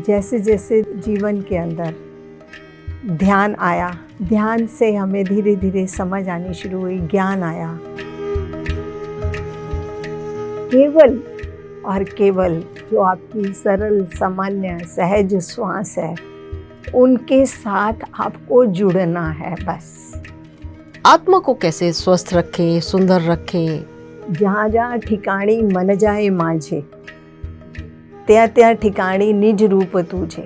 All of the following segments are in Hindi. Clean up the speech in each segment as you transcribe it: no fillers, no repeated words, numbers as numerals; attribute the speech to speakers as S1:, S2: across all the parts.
S1: जैसे जैसे जीवन के अंदर ध्यान आया, ध्यान से हमें धीरे धीरे समझ आनी शुरू हुई, ज्ञान आया। केवल और केवल जो आपकी सरल सामान्य सहज श्वास है, उनके साथ आपको जुड़ना है बस।
S2: आत्मा को कैसे स्वस्थ रखें, सुंदर रखें?
S1: जहाँ जहाँ ठिकाणी मन जाए माझे, त्या त्या ठिकाणी निज रूप तुझे।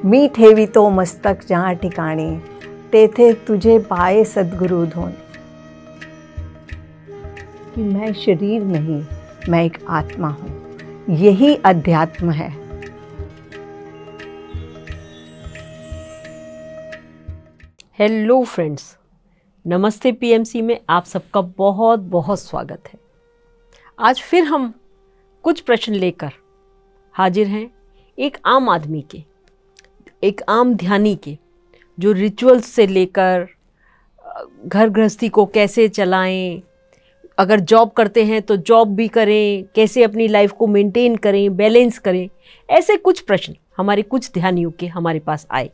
S1: मी ठेवितो मस्तक जहाँ ठिकाणी, तेथे तुझे पाए सद्गुरु धोन। कि मैं शरीर नहीं, मैं एक आत्मा हूँ, यही अध्यात्म है।
S2: हेलो फ्रेंड्स, नमस्ते पीएमसी में आप सबका बहुत बहुत स्वागत है। आज फिर हम कुछ प्रश्न लेकर हाजिर हैं, एक आम आदमी के, एक आम ध्यानी के, जो रिचुअल्स से लेकर घर गृहस्थी को कैसे चलाएं, अगर जॉब करते हैं तो जॉब भी करें, कैसे अपनी लाइफ को मेंटेन करें, बैलेंस करें, ऐसे कुछ प्रश्न हमारे कुछ ध्यानियों के हमारे पास आए।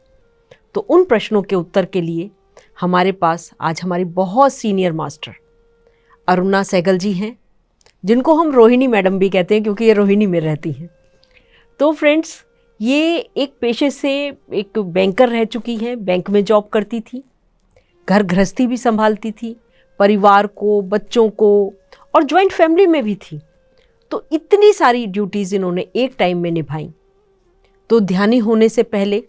S2: तो उन प्रश्नों के उत्तर के लिए हमारे पास आज हमारी बहुत सीनियर मास्टर अरुणा सहगल जी हैं, जिनको हम रोहिणी मैडम भी कहते हैं क्योंकि ये रोहिणी में रहती हैं। तो फ्रेंड्स, ये एक पेशे से एक बैंकर रह चुकी हैं, बैंक में जॉब करती थी, घर गृहस्थी भी संभालती थी, परिवार को, बच्चों को और जॉइंट फैमिली में भी थी। तो इतनी सारी ड्यूटीज़ इन्होंने एक टाइम में निभाई। तो ध्यानी होने से पहले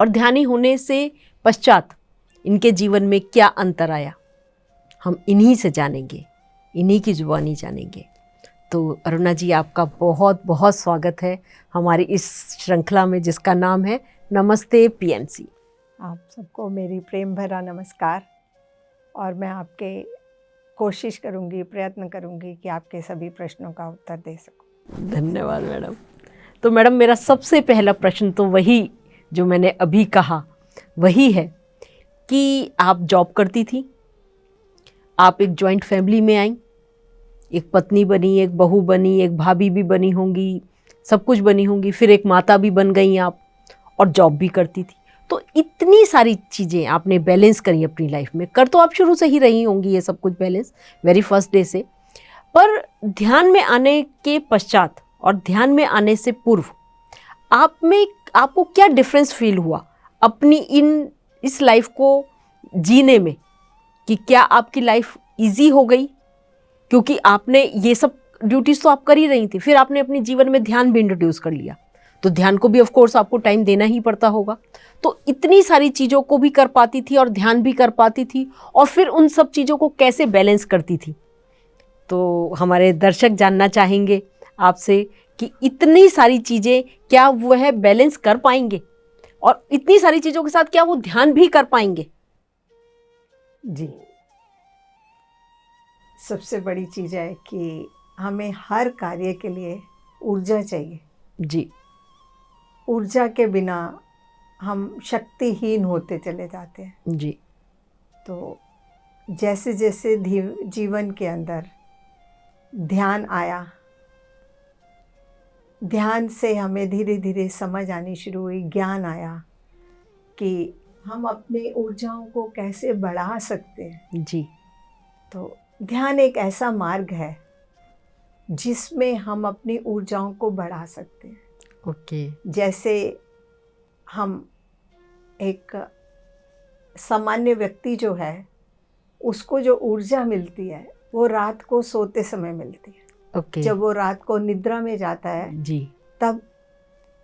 S2: और ध्यानी होने से पश्चात इनके जीवन में क्या अंतर आया, हम इन्हीं से जानेंगे, इन्हीं की जुबानी जानेंगे। तो अरुणा जी, आपका बहुत बहुत स्वागत है हमारी इस श्रृंखला में जिसका नाम है नमस्ते पीएमसी।
S1: आप सबको मेरी प्रेम भरा नमस्कार। और मैं आपके कोशिश करूंगी, प्रयत्न करूंगी कि आपके सभी प्रश्नों का उत्तर दे सकूं।
S2: धन्यवाद मैडम। तो मैडम, मेरा सबसे पहला प्रश्न तो वही जो मैंने अभी कहा वही है कि आप जॉब करती थी, आप एक जॉइंट फैमिली में आई, एक पत्नी बनी, एक बहू बनी, एक भाभी भी बनी होंगी, सब कुछ बनी होंगी, फिर एक माता भी बन गई आप, और जॉब भी करती थी। तो इतनी सारी चीज़ें आपने बैलेंस करी अपनी लाइफ में। कर तो आप शुरू से ही रही होंगी ये सब कुछ बैलेंस, वेरी फर्स्ट डे से। पर ध्यान में आने के पश्चात और ध्यान में आने से पूर्व आपको क्या डिफरेंस फील हुआ अपनी इस लाइफ को जीने में? कि क्या आपकी लाइफ इजी हो गई क्योंकि आपने ये सब ड्यूटीज़ तो आप कर ही रही थी, फिर आपने अपने जीवन में ध्यान भी इंट्रोड्यूस कर लिया, तो ध्यान को भी ऑफ कोर्स आपको टाइम देना ही पड़ता होगा। तो इतनी सारी चीज़ों को भी कर पाती थी और ध्यान भी कर पाती थी, और फिर उन सब चीज़ों को कैसे बैलेंस करती थी? तो हमारे दर्शक जानना चाहेंगे आपसे कि इतनी सारी चीज़ें क्या वह बैलेंस कर पाएंगे, और इतनी सारी चीज़ों के साथ क्या वो ध्यान भी कर पाएंगे?
S1: जी, सबसे बड़ी चीज़ है कि हमें हर कार्य के लिए ऊर्जा चाहिए।
S2: जी।
S1: ऊर्जा के बिना हम शक्तिहीन होते चले जाते हैं।
S2: जी।
S1: तो जैसे जैसे जीवन के अंदर ध्यान आया, ध्यान से हमें धीरे धीरे समझ आनी शुरू हुई, ज्ञान आया कि हम अपने ऊर्जाओं को कैसे बढ़ा सकते हैं।
S2: जी।
S1: तो ध्यान एक ऐसा मार्ग है जिसमें हम अपनी ऊर्जाओं को बढ़ा सकते हैं।
S2: ओके।
S1: जैसे हम एक सामान्य व्यक्ति जो है, उसको जो ऊर्जा मिलती है वो रात को सोते समय मिलती है।
S2: ओके।
S1: जब वो रात को निद्रा में जाता है
S2: जी,
S1: तब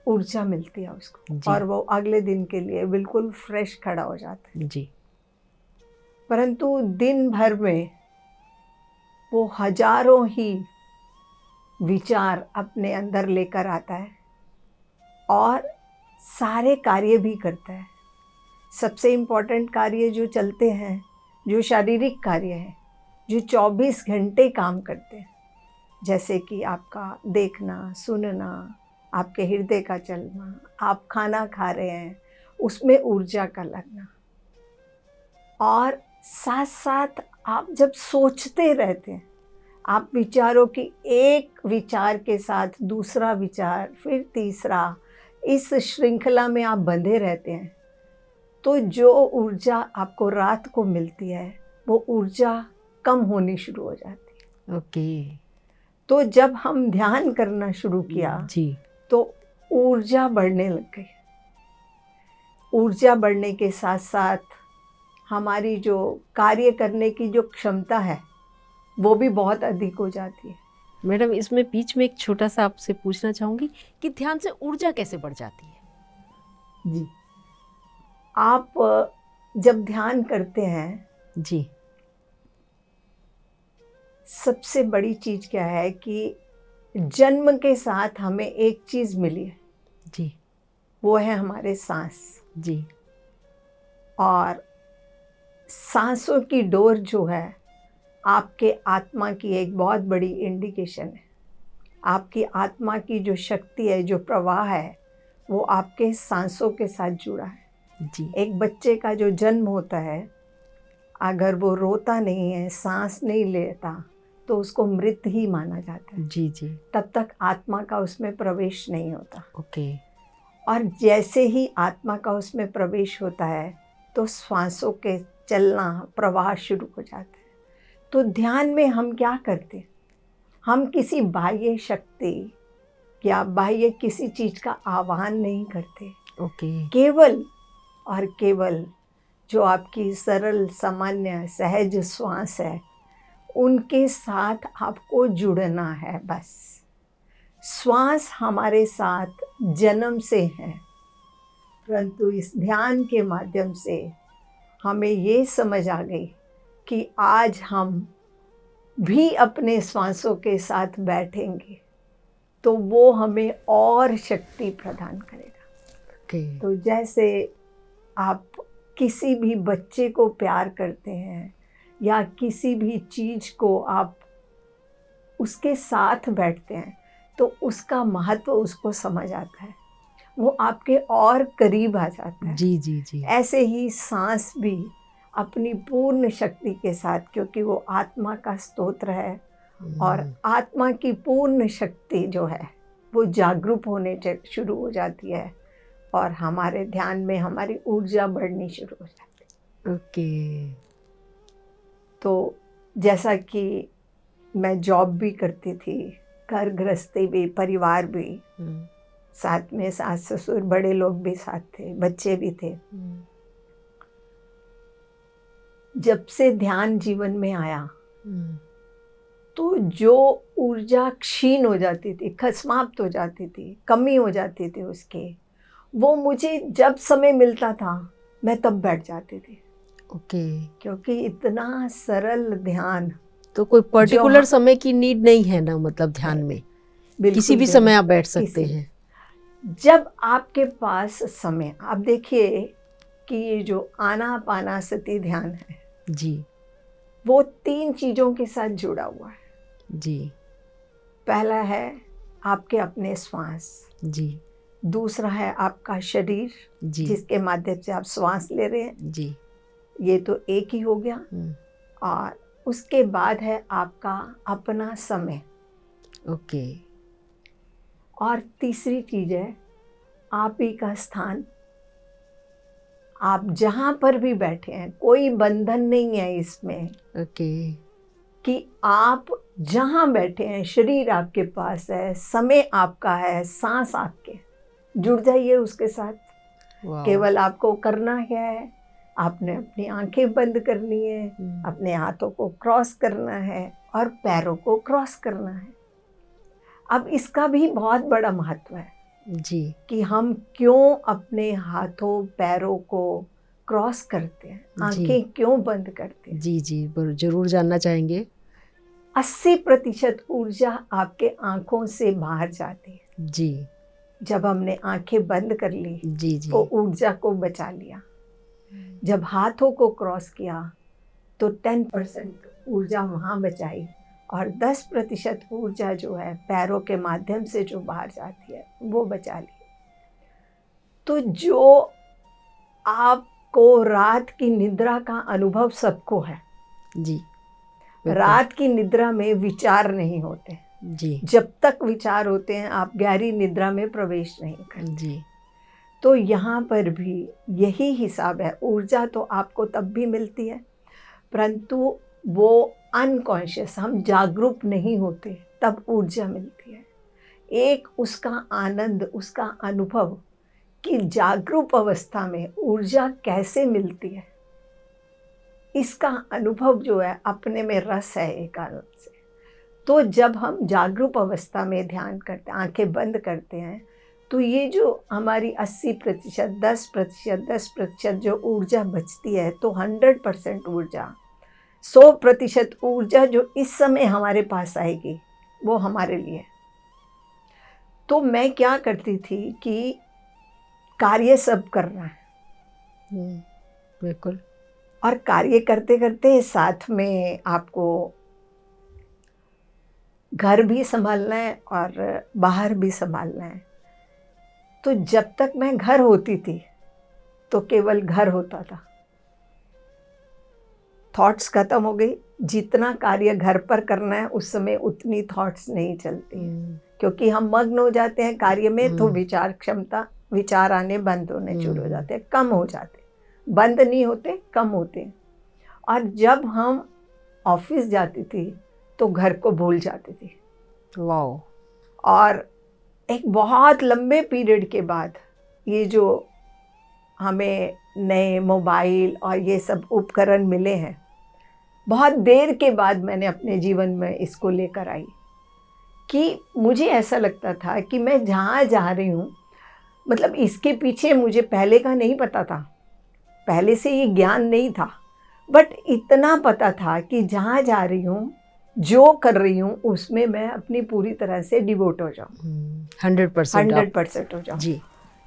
S1: ऊर्जा मिलती है उसको,
S2: जी।
S1: और वो अगले दिन के लिए बिल्कुल फ्रेश खड़ा हो जाता है।
S2: जी।
S1: परंतु दिन भर में वो हजारों ही विचार अपने अंदर लेकर आता है और सारे कार्य भी करता है। सबसे इम्पोर्टेंट कार्य जो चलते हैं, जो शारीरिक कार्य हैं, जो 24 घंटे काम करते हैं, जैसे कि आपका देखना, सुनना, आपके हृदय का चलना, आप खाना खा रहे हैं, उसमें ऊर्जा का लगना, और साथ साथ आप जब सोचते रहते हैं, आप विचारों की एक विचार के साथ दूसरा विचार, फिर तीसरा, इस श्रृंखला में आप बंधे रहते हैं, तो जो ऊर्जा आपको रात को मिलती है वो ऊर्जा कम होनी शुरू हो जाती है।
S2: ओके।
S1: तो जब हम ध्यान करना शुरू किया
S2: जी।
S1: तो ऊर्जा बढ़ने लग गई। ऊर्जा बढ़ने के साथ साथ हमारी जो कार्य करने की जो क्षमता है वो भी बहुत अधिक हो जाती है।
S2: मैडम, इसमें बीच में एक छोटा सा आपसे पूछना चाहूँगी कि ध्यान से ऊर्जा कैसे बढ़ जाती है?
S1: जी, आप जब ध्यान करते हैं,
S2: जी।
S1: सबसे बड़ी चीज़ क्या है कि जन्म के साथ हमें एक चीज़ मिली है,
S2: जी।
S1: वो है हमारे सांस।
S2: जी।
S1: और सांसों की डोर जो है आपके आत्मा की एक बहुत बड़ी इंडिकेशन है। आपकी आत्मा की जो शक्ति है, जो प्रवाह है, वो आपके सांसों के साथ जुड़ा है।
S2: जी।
S1: एक बच्चे का जो जन्म होता है, अगर वो रोता नहीं है, सांस नहीं लेता, तो उसको मृत ही माना जाता है।
S2: जी। जी।
S1: तब तक आत्मा का उसमें प्रवेश नहीं होता।
S2: ओके।
S1: और जैसे ही आत्मा का उसमें प्रवेश होता है तो श्वासों के चलना, प्रवाह शुरू हो जाता है। तो ध्यान में हम क्या करते हैं? हम किसी बाह्य शक्ति या बाह्य किसी चीज़ का आह्वान नहीं करते।
S2: ओके।
S1: केवल और केवल जो आपकी सरल, सामान्य, सहज श्वास है, उनके साथ आपको जुड़ना है बस। श्वास हमारे साथ जन्म से है, परंतु इस ध्यान के माध्यम से हमें ये समझ आ गई कि आज हम भी अपने श्वासों के साथ बैठेंगे तो वो हमें और शक्ति प्रदान करेगा।
S2: ओके।
S1: तो जैसे आप किसी भी बच्चे को प्यार करते हैं या किसी भी चीज़ को आप उसके साथ बैठते हैं तो उसका महत्व उसको समझ आता है, वो आपके और करीब आ जाता है।
S2: जी। जी। जी।
S1: ऐसे ही सांस भी अपनी पूर्ण शक्ति के साथ, क्योंकि वो आत्मा का स्तोत्र है और आत्मा की पूर्ण शक्ति जो है वो जागरूक होने शुरू हो जाती है और हमारे ध्यान में हमारी ऊर्जा बढ़नी शुरू हो जाती है।
S2: ओके।
S1: तो जैसा कि मैं जॉब भी करती थी, घर गृहस्थी भी, परिवार भी, साथ में सास ससुर, बड़े लोग भी साथ थे, बच्चे भी थे। जब से ध्यान जीवन में आया तो जो ऊर्जा क्षीण हो जाती थी, समाप्त हो जाती थी, कमी हो जाती थी उसके, वो मुझे जब समय मिलता था मैं तब बैठ जाती थी।
S2: ओके।
S1: क्योंकि इतना सरल ध्यान,
S2: तो कोई पर्टिकुलर समय की नीड नहीं है ना, मतलब ध्यान में किसी भी समय आप बैठ सकते हैं।
S1: जब आपके पास समय, आप देखिए कि ये जो आनापानसति ध्यान है
S2: जी,
S1: वो 3 चीज़ों के साथ जुड़ा हुआ है।
S2: जी।
S1: पहला है आपके अपने श्वास,
S2: जी।
S1: दूसरा है आपका शरीर,
S2: जी।
S1: जिसके माध्यम से आप श्वास ले रहे हैं,
S2: जी।
S1: ये तो एक ही हो गया। और उसके बाद है आपका अपना समय।
S2: ओके।
S1: और तीसरी चीज़ है आप ही का स्थान। आप जहाँ पर भी बैठे हैं, कोई बंधन नहीं है इसमें।
S2: ओके।
S1: कि आप जहाँ बैठे हैं, शरीर आपके पास है, समय आपका है, सांस आपके, जुड़ जाइए उसके साथ। केवल आपको करना क्या है, आपने अपनी आंखें बंद करनी है, अपने हाथों को क्रॉस करना है और पैरों को क्रॉस करना है। अब इसका भी बहुत बड़ा महत्व है
S2: जी,
S1: कि हम क्यों अपने हाथों पैरों को क्रॉस करते हैं, आंखें क्यों बंद करते हैं।
S2: जी जी, जरूर जानना चाहेंगे।
S1: 80% ऊर्जा आपके आंखों से बाहर जाती है।
S2: जी। जब
S1: हमने आंखें बंद कर ली,
S2: जी जी,
S1: तो ऊर्जा को बचा लिया। जब हाथों को क्रॉस किया तो 10% ऊर्जा वहाँ बचाई और 10% ऊर्जा जो है पैरों के माध्यम से जो बाहर जाती है वो बचा ली। तो जो आपको रात की निद्रा का अनुभव सबको है
S2: जी,
S1: रात की निद्रा में विचार नहीं होते।
S2: जी
S1: जब तक विचार होते हैं आप गहरी निद्रा में प्रवेश नहीं करते।
S2: जी
S1: तो यहाँ पर भी यही हिसाब है। ऊर्जा तो आपको तब भी मिलती है, परंतु वो अनकॉन्शियस, हम जागरूक नहीं होते तब ऊर्जा मिलती है। एक उसका आनंद, उसका अनुभव कि जागरूक अवस्था में ऊर्जा कैसे मिलती है, इसका अनुभव जो है अपने में रस है एक आनंद से। तो जब हम जागरूक अवस्था में ध्यान करते हैं, आंखें बंद करते हैं, तो ये जो हमारी 80%, 10% जो ऊर्जा बचती है, तो 100% ऊर्जा, 100% ऊर्जा जो इस समय हमारे पास आएगी वो हमारे लिए। तो मैं क्या करती थी कि कार्य सब करना है,
S2: बिल्कुल।
S1: और कार्य करते करते साथ में आपको घर भी संभालना है और बाहर भी संभालना है। तो जब तक मैं घर होती थी तो केवल घर होता था, थॉट्स खत्म हो गई। जितना कार्य घर पर करना है उस समय उतनी थॉट्स नहीं चलती हैं, क्योंकि हम मग्न हो जाते हैं कार्य में। तो विचार क्षमता, विचार आने बंद होने शुरू हो जाते हैं, कम हो जाते हैं, बंद नहीं होते, कम होते हैं। और जब हम ऑफिस जाती थी तो घर को भूल जाती थी।
S2: वाओ।
S1: और एक बहुत लंबे पीरियड के बाद ये जो हमें नए मोबाइल और ये सब उपकरण मिले हैं, बहुत देर के बाद मैंने अपने जीवन में इसको लेकर आई कि मुझे ऐसा लगता था कि मैं जहाँ जा रही हूँ, मतलब इसके पीछे मुझे पहले का नहीं पता था, पहले से ये ज्ञान नहीं था, बट इतना पता था कि जहाँ जा रही हूँ, जो कर रही हूँ, उसमें मैं अपनी पूरी तरह से डिवोट हो जाऊँ, 100% हो जाऊँ
S2: जी।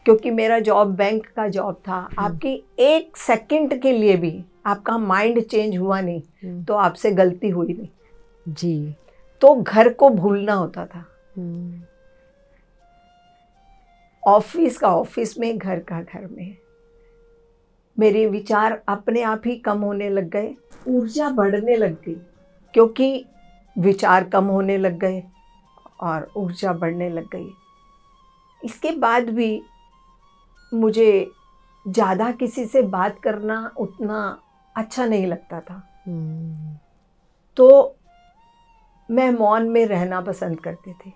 S1: क्योंकि मेरा जॉब बैंक का जॉब था। आपकी एक सेकंड के लिए भी आपका माइंड चेंज हुआ नहीं तो आपसे गलती हुई नहीं
S2: जी।
S1: तो घर को भूलना होता था। ऑफिस का ऑफिस में, घर का घर में। मेरे विचार अपने आप ही कम होने लग गए, ऊर्जा बढ़ने लग गई, क्योंकि विचार कम होने लग गए और ऊर्जा बढ़ने लग गई। इसके बाद भी मुझे ज़्यादा किसी से बात करना उतना अच्छा नहीं लगता था, तो मैं मौन में रहना पसंद करती थी।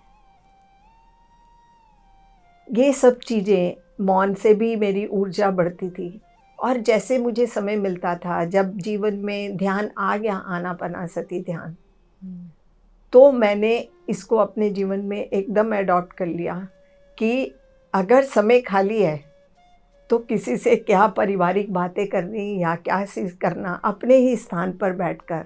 S1: ये सब चीज़ें, मौन से भी मेरी ऊर्जा बढ़ती थी। और जैसे मुझे समय मिलता था, जब जीवन में ध्यान आ गया, आनापानसति ध्यान, तो मैंने इसको अपने जीवन में एकदम अडॉप्ट कर लिया कि अगर समय खाली है तो किसी से क्या पारिवारिक बातें करनी या क्या चीज़ करना, अपने ही स्थान पर बैठकर।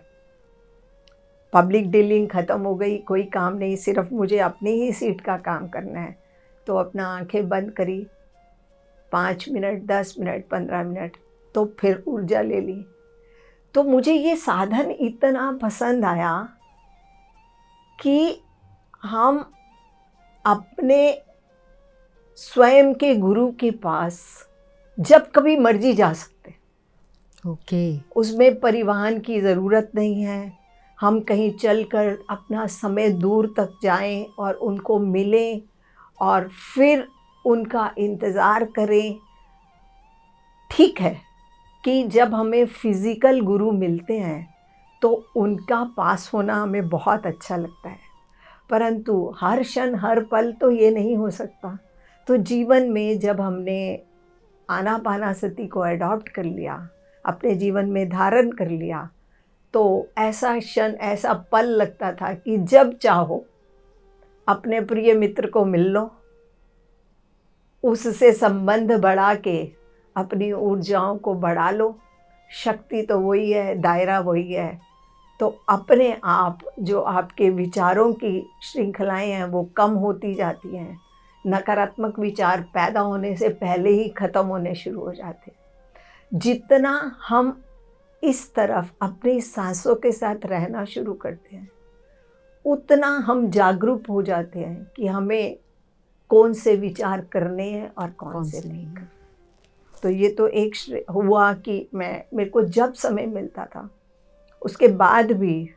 S1: पब्लिक डीलिंग ख़त्म हो गई, कोई काम नहीं, सिर्फ मुझे अपनी ही सीट का काम करना है। तो अपना आंखें बंद करी, 5 मिनट, 10 मिनट, 15 मिनट, तो फिर ऊर्जा ले ली। तो मुझे ये साधन इतना पसंद आया कि हम अपने स्वयं के गुरु के पास जब कभी मर्जी जा सकते।
S2: ओके।
S1: उसमें परिवहन की ज़रूरत नहीं है, हम कहीं चलकर अपना समय दूर तक जाएं और उनको मिलें और फिर उनका इंतज़ार करें। ठीक है कि जब हमें फिज़िकल गुरु मिलते हैं तो उनका पास होना हमें बहुत अच्छा लगता है, परंतु हर क्षण हर पल तो ये नहीं हो सकता। तो जीवन में जब हमने आनापानसति को अडॉप्ट कर लिया, अपने जीवन में धारण कर लिया, तो ऐसा क्षण, ऐसा पल लगता था कि जब चाहो अपने प्रिय मित्र को मिल लो, उससे संबंध बढ़ा के अपनी ऊर्जाओं को बढ़ा लो। शक्ति तो वही है, दायरा वही है। तो अपने आप जो आपके विचारों की श्रृंखलाएं हैं वो कम होती जाती हैं, नकारात्मक विचार पैदा होने से पहले ही ख़त्म होने शुरू हो जाते हैं। जितना हम इस तरफ अपनी सांसों के साथ रहना शुरू करते हैं, उतना हम जागरूक हो जाते हैं कि हमें कौन से विचार करने हैं और कौन से नहीं करने। तो ये तो एक हुआ कि मेरे को जब समय मिलता था, उसके बाद भी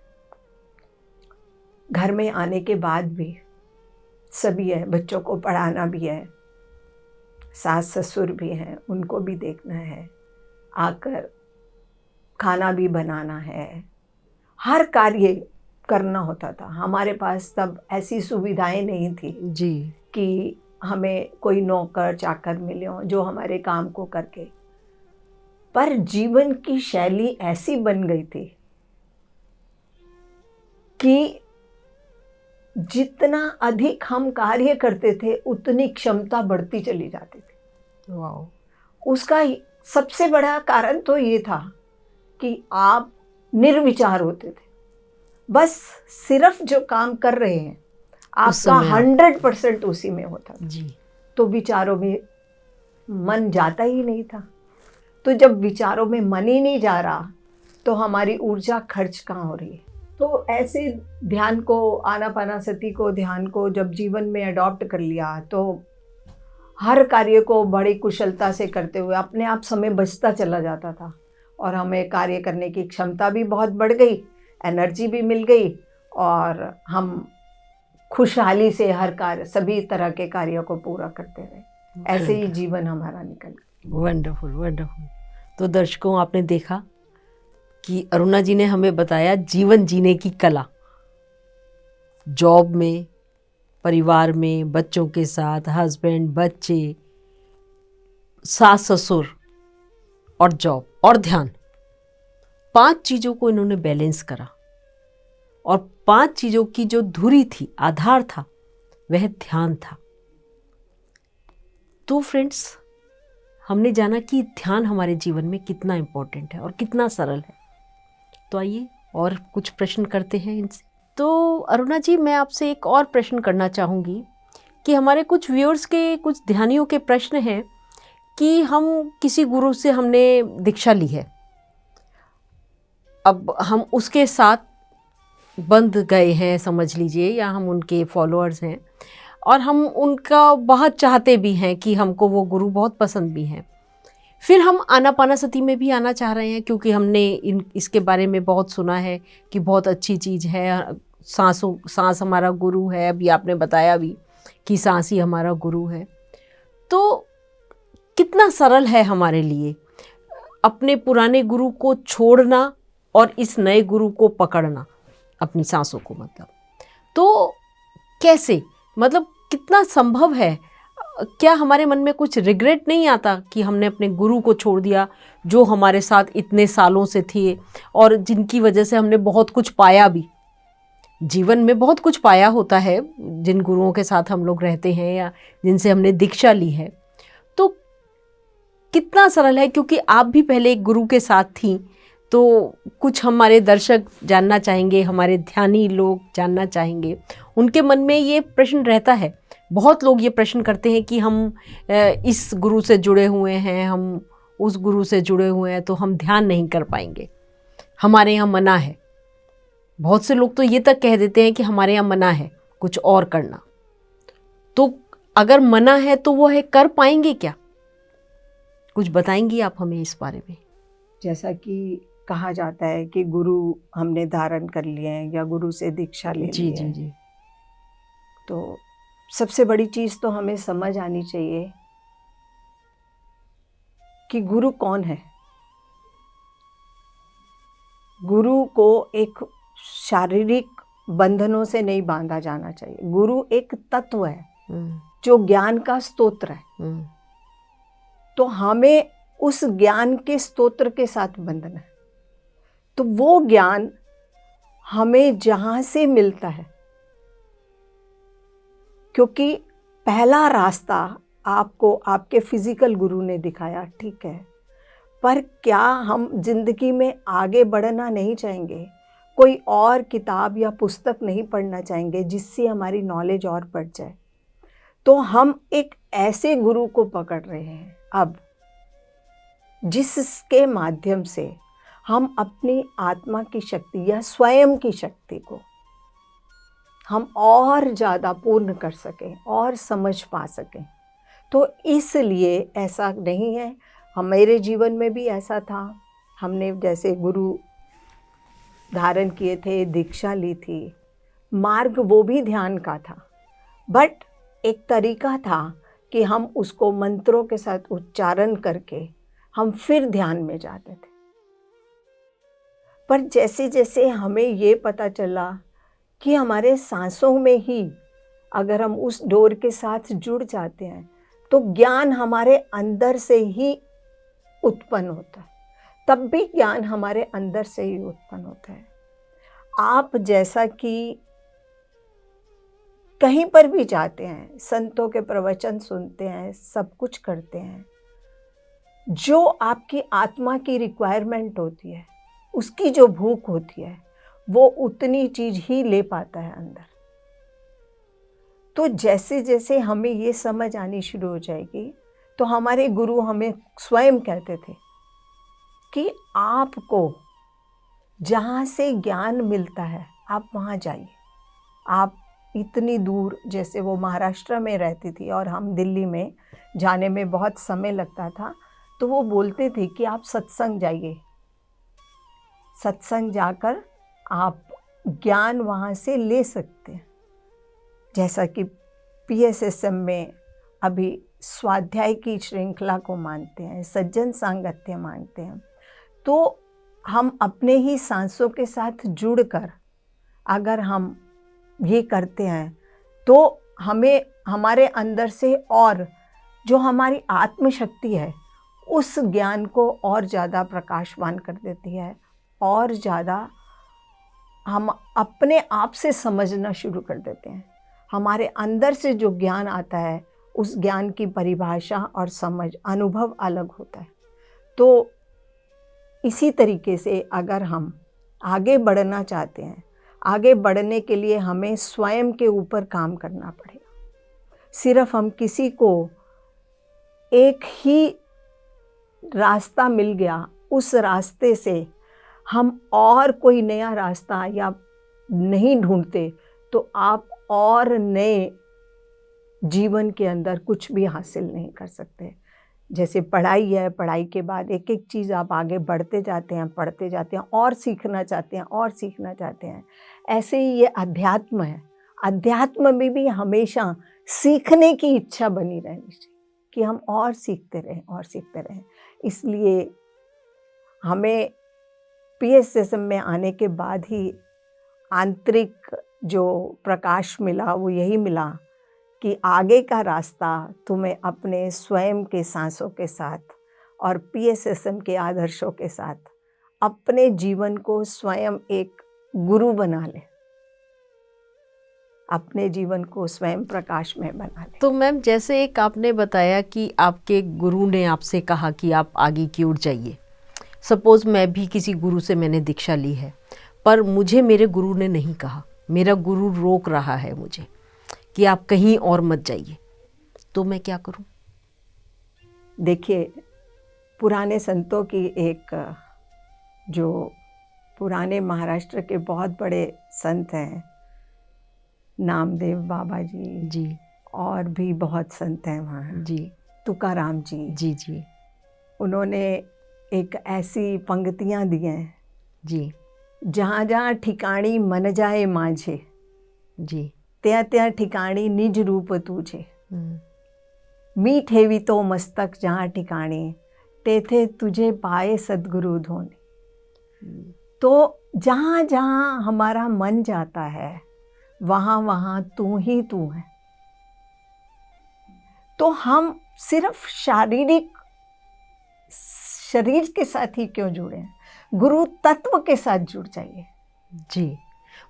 S1: घर में आने के बाद भी सभी है, बच्चों को पढ़ाना भी है, सास ससुर भी हैं, उनको भी देखना है, आकर खाना भी बनाना है, हर कार्य करना होता था। हमारे पास तब ऐसी सुविधाएं नहीं थी
S2: जी।
S1: कि हमें कोई नौकर चाकर मिले हों जो हमारे काम को करके, पर जीवन की शैली ऐसी बन गई थी कि जितना अधिक हम कार्य करते थे उतनी क्षमता बढ़ती चली जाती थी।
S2: वाह।
S1: उसका सबसे बड़ा कारण तो ये था कि आप निर्विचार होते थे, बस सिर्फ जो काम कर रहे हैं आपका 100% उसी में होता था
S2: जी।
S1: तो विचारों में मन जाता ही नहीं था। तो जब विचारों में मन ही नहीं जा रहा तो हमारी ऊर्जा खर्च कहाँ हो रही है। तो ऐसे ध्यान को, आनापानासति को, ध्यान को जब जीवन में अडॉप्ट कर लिया तो हर कार्य को बड़ी कुशलता से करते हुए अपने आप समय बचता चला जाता था और हमें कार्य करने की क्षमता भी बहुत बढ़ गई, एनर्जी भी मिल गई और हम खुशहाली से हर कार्य, सभी तरह के कार्यों को पूरा करते रहे। ऐसे ही जीवन हमारा निकल गया।
S2: Wonderful wonderful. तो दर्शकों, आपने देखा कि अरुणा जी ने हमें बताया जीवन जीने की कला। जॉब में, परिवार में, बच्चों के साथ, हस्बैंड, बच्चे, सास ससुर और जॉब और ध्यान, 5 चीज़ों को इन्होंने बैलेंस करा और 5 चीज़ों की जो धुरी थी, आधार था, वह ध्यान था। तो फ्रेंड्स, हमने जाना कि ध्यान हमारे जीवन में कितना इम्पोर्टेंट है और कितना सरल है। तो आइए और कुछ प्रश्न करते हैं इनसे। तो अरुणा जी, मैं आपसे एक और प्रश्न करना चाहूँगी कि हमारे कुछ व्यूअर्स के, कुछ ध्यानियों के प्रश्न हैं कि हम किसी गुरु से हमने दीक्षा ली है, अब हम उसके साथ बंध गए हैं समझ लीजिए, या हम उनके फॉलोअर्स हैं और हम उनका बहुत चाहते भी हैं कि हमको वो गुरु बहुत पसंद भी हैं। फिर हम आनापानासति में भी आना चाह रहे हैं क्योंकि हमने इसके बारे में बहुत सुना है कि बहुत अच्छी चीज़ है, सांस हमारा गुरु है। अभी आपने बताया भी कि सांस ही हमारा गुरु है। तो कितना सरल है हमारे लिए अपने पुराने गुरु को छोड़ना और इस नए गुरु को पकड़ना, अपनी सांसों को, मतलब तो कैसे, मतलब कितना संभव है? क्या हमारे मन में कुछ रिग्रेट नहीं आता कि हमने अपने गुरु को छोड़ दिया जो हमारे साथ इतने सालों से थे और जिनकी वजह से हमने बहुत कुछ पाया भी? जीवन में बहुत कुछ पाया होता है जिन गुरुओं के साथ हम लोग रहते हैं या जिनसे हमने दीक्षा ली है। तो कितना सरल है, क्योंकि आप भी पहले एक गुरु के साथ थी, तो कुछ हमारे दर्शक जानना चाहेंगे, हमारे ध्यानी लोग जानना चाहेंगे। उनके मन में ये प्रश्न रहता है, बहुत लोग ये प्रश्न करते हैं कि हम इस गुरु से जुड़े हुए हैं, हम उस गुरु से जुड़े हुए हैं, तो हम ध्यान नहीं कर पाएंगे, हमारे यहाँ मना है। बहुत से लोग तो ये तक कह देते हैं कि हमारे यहाँ मना है कुछ और करना। तो अगर मना है तो वो है, कर पाएंगे क्या? कुछ बताएंगी आप हमें इस बारे में?
S1: जैसा कि कहा जाता है कि गुरु हमने धारण कर लिए हैं या गुरु से दीक्षा ले ली है,
S2: जी।
S1: तो सबसे बड़ी चीज़ तो हमें समझ आनी चाहिए कि गुरु कौन है। गुरु को एक शारीरिक बंधनों से नहीं बांधा जाना चाहिए। गुरु एक तत्व है जो ज्ञान का स्तोत्र है। तो हमें उस ज्ञान के स्तोत्र के साथ बंधन है। तो वो ज्ञान हमें जहाँ से मिलता है, क्योंकि पहला रास्ता आपको आपके फिजिकल गुरु ने दिखाया, ठीक है, पर क्या हम जिंदगी में आगे बढ़ना नहीं चाहेंगे? कोई और किताब या पुस्तक नहीं पढ़ना चाहेंगे जिससे हमारी नॉलेज और बढ़ जाए? तो हम एक ऐसे गुरु को पकड़ रहे हैं अब, जिसके माध्यम से हम अपनी आत्मा की शक्ति या स्वयं की शक्ति को हम और ज़्यादा पूर्ण कर सकें और समझ पा सकें। तो इसलिए ऐसा नहीं है, हमारे जीवन में भी ऐसा था। हमने जैसे गुरु धारण किए थे, दीक्षा ली थी, मार्ग वो भी ध्यान का था, बट एक तरीका था कि हम उसको मंत्रों के साथ उच्चारण करके हम फिर ध्यान में जाते थे। पर जैसे जैसे हमें ये पता चला कि हमारे सांसों में ही अगर हम उस डोर के साथ जुड़ जाते हैं तो ज्ञान हमारे अंदर से ही उत्पन्न होता है, तब भी ज्ञान हमारे अंदर से ही उत्पन्न होता है। आप जैसा कि कहीं पर भी जाते हैं, संतों के प्रवचन सुनते हैं, सब कुछ करते हैं, जो आपकी आत्मा की रिक्वायरमेंट होती है, उसकी जो भूख होती है, वो उतनी चीज ही ले पाता है अंदर। तो जैसे जैसे हमें ये समझ आनी शुरू हो जाएगी, तो हमारे गुरु हमें स्वयं कहते थे कि आपको जहाँ से ज्ञान मिलता है आप वहाँ जाइए। आप इतनी दूर, जैसे वो महाराष्ट्र में रहती थी और हम दिल्ली में, जाने में बहुत समय लगता था, तो वो बोलते थे कि आप सत्संग जाइए, सत्संग जाकर आप ज्ञान वहाँ से ले सकते हैं। जैसा कि PSSM में अभी स्वाध्याय की श्रृंखला को मानते हैं, सज्जन सांगत्य मानते हैं, तो हम अपने ही सांसों के साथ जुड़कर अगर हम ये करते हैं तो हमें हमारे अंदर से और जो हमारी आत्मशक्ति है उस ज्ञान को और ज़्यादा प्रकाशवान कर देती है, और ज़्यादा हम अपने आप से समझना शुरू कर देते हैं। हमारे अंदर से जो ज्ञान आता है उस ज्ञान की परिभाषा और समझ, अनुभव अलग होता है। तो इसी तरीके से अगर हम आगे बढ़ना चाहते हैं, आगे बढ़ने के लिए हमें स्वयं के ऊपर काम करना पड़ेगा। सिर्फ हम किसी को एक ही रास्ता मिल गया, उस रास्ते से हम और कोई नया रास्ता या नहीं ढूंढते, तो आप और नए जीवन के अंदर कुछ भी हासिल नहीं कर सकते। जैसे पढ़ाई है, पढ़ाई के बाद एक एक चीज़ आप आगे बढ़ते जाते हैं, पढ़ते जाते हैं, और सीखना चाहते हैं, और सीखना चाहते हैं। ऐसे ही ये अध्यात्म है। अध्यात्म में भी हमेशा सीखने की इच्छा बनी रहनी चाहिए कि हम और सीखते रहें, और सीखते रहें। इसलिए हमें PSSM में आने के बाद ही आंतरिक जो प्रकाश मिला वो यही मिला कि आगे का रास्ता तुम्हें अपने स्वयं के सांसों के साथ और PSSM के आदर्शों के साथ अपने जीवन को स्वयं एक गुरु बना ले, अपने जीवन को स्वयं प्रकाश में बना ले।
S2: तो मैम, जैसे एक आपने बताया कि आपके गुरु ने आपसे कहा कि आप आगे की ओर जाइए। सपोज़ मैं भी किसी गुरु से मैंने दीक्षा ली है, पर मुझे मेरे गुरु ने नहीं कहा, मेरा गुरु रोक रहा है मुझे कि आप कहीं और मत जाइए, तो मैं क्या करूं?
S1: देखिए, पुराने संतों की एक, जो पुराने महाराष्ट्र के बहुत बड़े संत हैं, नामदेव बाबा जी
S2: जी,
S1: और भी बहुत संत हैं वहाँ
S2: जी,
S1: तुकाराम जी
S2: जी, जी,
S1: उन्होंने एक ऐसी पंक्तियाँ दी हैं,
S2: जी,
S1: जहाँ जहाँ ठिकाणी मन जाए माझे,
S2: जी,
S1: त्या त्या ठिकाणी निज रूप तुझे, मी ठेवी तो मस्तक जहाँ ठिकाणी, तेथे तुझे पाए सद्गुरु धोनी। तो जहाँ जहाँ हमारा मन जाता है वहाँ वहाँ तू ही तू है। तो हम सिर्फ शरीर के साथ ही क्यों जुड़े हैं, गुरु तत्व के साथ जुड़ जाइए।
S2: जी,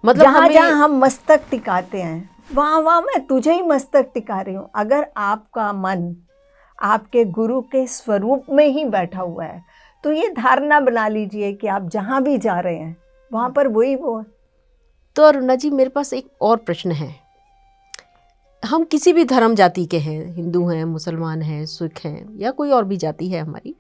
S2: मतलब
S1: जहाँ जहाँ हम मस्तक टिकाते हैं वहाँ वहाँ मैं तुझे ही मस्तक टिका रही हूँ। अगर आपका मन आपके गुरु के स्वरूप में ही बैठा हुआ है तो ये धारणा बना लीजिए कि आप जहाँ भी जा रहे हैं वहाँ पर वही वो है।
S2: तो अरुणा जी, मेरे पास एक और प्रश्न है। हम किसी भी धर्म जाति के हैं, हिंदू हैं, मुसलमान हैं, सिख हैं, या कोई और भी जाति है हमारी,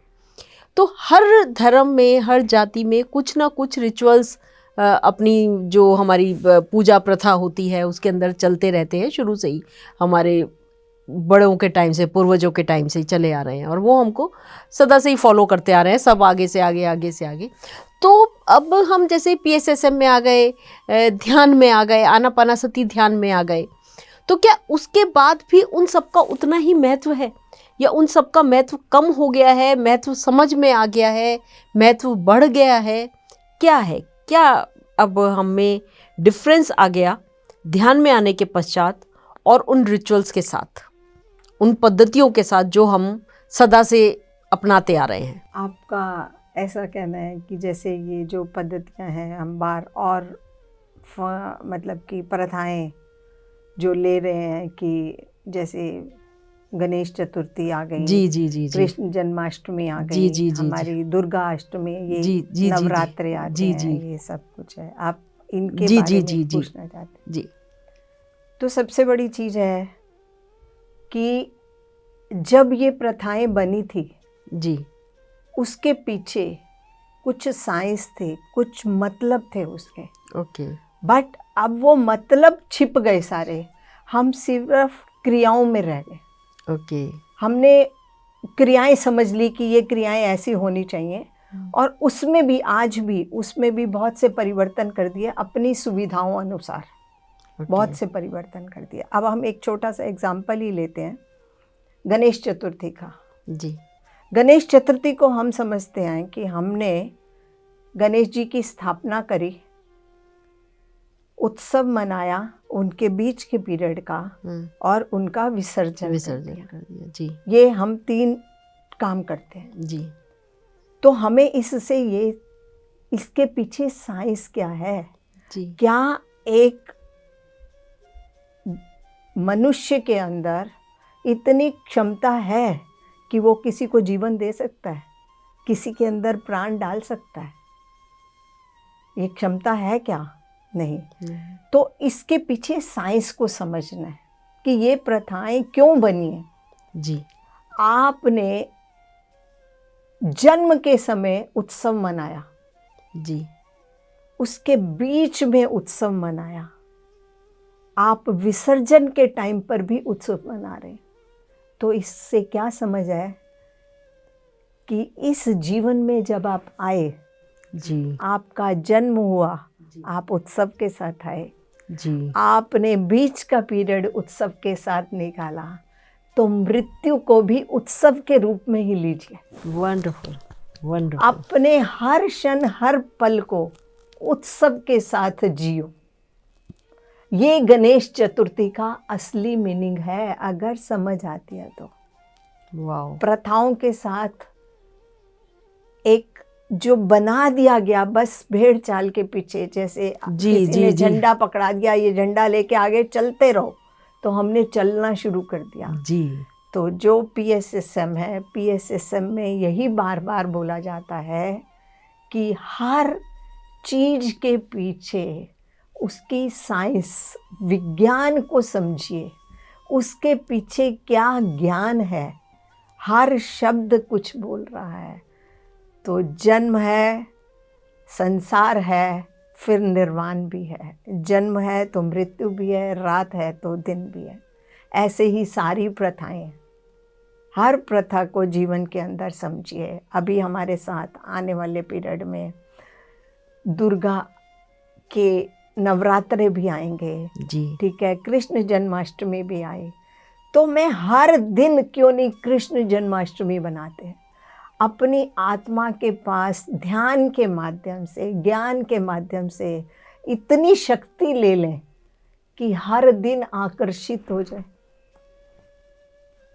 S2: तो हर धर्म में, हर जाति में कुछ ना कुछ रिचुअल्स अपनी जो हमारी पूजा प्रथा होती है उसके अंदर चलते रहते हैं। शुरू से ही हमारे बड़ों के टाइम से, पूर्वजों के टाइम से ही चले आ रहे हैं, और वो हमको सदा से ही फॉलो करते आ रहे हैं, सब आगे से आगे, आगे से आगे। तो अब हम जैसे PSSM में आ गए, ध्यान में आ गए, आनापानासती ध्यान में आ गए, तो क्या उसके बाद भी उन सब का उतना ही महत्व है या उन सब का महत्व कम हो गया है, महत्व समझ में आ गया है, महत्व बढ़ गया है? क्या है, क्या अब हमें डिफरेंस आ गया ध्यान में आने के पश्चात और उन रिचुअल्स के साथ, उन पद्धतियों के साथ जो हम सदा से अपनाते आ रहे हैं?
S1: आपका ऐसा कहना है कि जैसे ये जो पद्धतियां हैं हम बार और मतलब कि प्रथाएं जो ले रहे हैं कि जैसे गणेश चतुर्थी आ गई,
S2: जी जी जी जी,
S1: कृष्ण जन्माष्टमी आ गई,
S2: जी जी जी,
S1: हमारी दुर्गा अष्टमी, ये
S2: जी जी,
S1: नवरात्रे आते
S2: जी
S1: हैं,
S2: जी,
S1: ये सब कुछ है। आप इनके
S2: जी
S1: बारे
S2: जी
S1: में
S2: जी जी
S1: पूछना चाहते हैं?
S2: जी
S1: तो सबसे बड़ी चीज़ है कि जब ये प्रथाएं बनी थी
S2: जी,
S1: उसके पीछे कुछ साइंस थे, कुछ मतलब थे उसके,
S2: ओके,
S1: बट अब वो मतलब छिप गए सारे, हम सिर्फ क्रियाओं में रह गए।
S2: ओके,
S1: हमने क्रियाएं समझ ली कि ये क्रियाएं ऐसी होनी चाहिए, और उसमें भी आज भी उसमें भी बहुत से परिवर्तन कर दिए अपनी सुविधाओं अनुसार, बहुत से परिवर्तन कर दिए। अब हम एक छोटा सा एग्जाम्पल ही लेते हैं गणेश चतुर्थी का।
S2: जी
S1: गणेश चतुर्थी को हम समझते हैं कि हमने गणेश जी की स्थापना करी, उत्सव मनाया उनके बीच के पीरियड का, और उनका विसर्जन
S2: कर दिया। जी,
S1: ये हम 3 काम करते हैं।
S2: जी,
S1: तो हमें इससे ये, इसके पीछे साइंस क्या है,
S2: जी,
S1: क्या एक मनुष्य के अंदर इतनी क्षमता है कि वो किसी को जीवन दे सकता है, किसी के अंदर प्राण डाल सकता है? ये क्षमता है क्या? नहीं। तो इसके पीछे साइंस को समझना है कि ये प्रथाएं क्यों बनी है।
S2: जी,
S1: आपने जन्म के समय उत्सव मनाया,
S2: जी,
S1: उसके बीच में उत्सव मनाया, आप विसर्जन के टाइम पर भी उत्सव मना रहे हैं। तो इससे क्या समझ है कि इस जीवन में जब आप आए,
S2: जी,
S1: आपका जन्म हुआ, आप उत्सव के साथ आए,
S2: जी,
S1: आपने बीच का पीरियड उत्सव के साथ निकाला, तो मृत्यु को भी उत्सव के रूप में ही लीजिए।
S2: Wonderful, wonderful.
S1: अपने हर क्षण हर पल को उत्सव के साथ जियो। ये गणेश चतुर्थी का असली मीनिंग है, अगर समझ आती है तो।
S2: वाओ,
S1: प्रथाओं के साथ एक जो बना दिया गया बस भेड़ चाल के पीछे, जैसे किसी ने झंडा पकड़ा दिया, ये झंडा लेके आगे चलते रहो, तो हमने चलना शुरू कर दिया।
S2: जी,
S1: तो जो PSSM है, PSSM में यही बार बार बोला जाता है कि हर चीज के पीछे उसकी साइंस, विज्ञान को समझिए, उसके पीछे क्या ज्ञान है, हर शब्द कुछ बोल रहा है। तो जन्म है, संसार है, फिर निर्वाण भी है। जन्म है तो मृत्यु भी है, रात है तो दिन भी है। ऐसे ही सारी प्रथाएं, हर प्रथा को जीवन के अंदर समझिए। अभी हमारे साथ आने वाले पीरियड में दुर्गा के नवरात्रे भी आएंगे,
S2: जी,
S1: ठीक है, कृष्ण जन्माष्टमी भी आए। तो मैं हर दिन क्यों नहीं कृष्ण जन्माष्टमी बनाते हैं? अपनी आत्मा के पास ध्यान के माध्यम से, ज्ञान के माध्यम से इतनी शक्ति ले लें कि हर दिन आकर्षित हो जाए,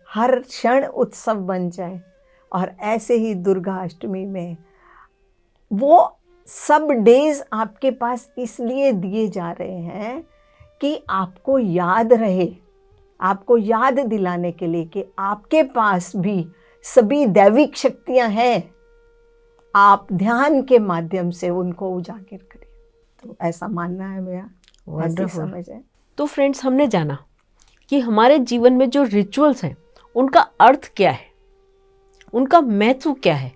S1: हर क्षण उत्सव बन जाए। और ऐसे ही दुर्गा अष्टमी में वो सब डेज आपके पास इसलिए दिए जा रहे हैं कि आपको याद रहे, आपको याद दिलाने के लिए कि आपके पास भी सभी दैविक शक्तियां हैं, आप ध्यान के माध्यम से उनको उजागर करें। तो ऐसा मानना है मेरा, ऐसी समझ है।
S2: तो फ्रेंड्स, हमने जाना कि हमारे जीवन में जो रिचुअल्स हैं उनका अर्थ क्या है, उनका महत्व क्या है,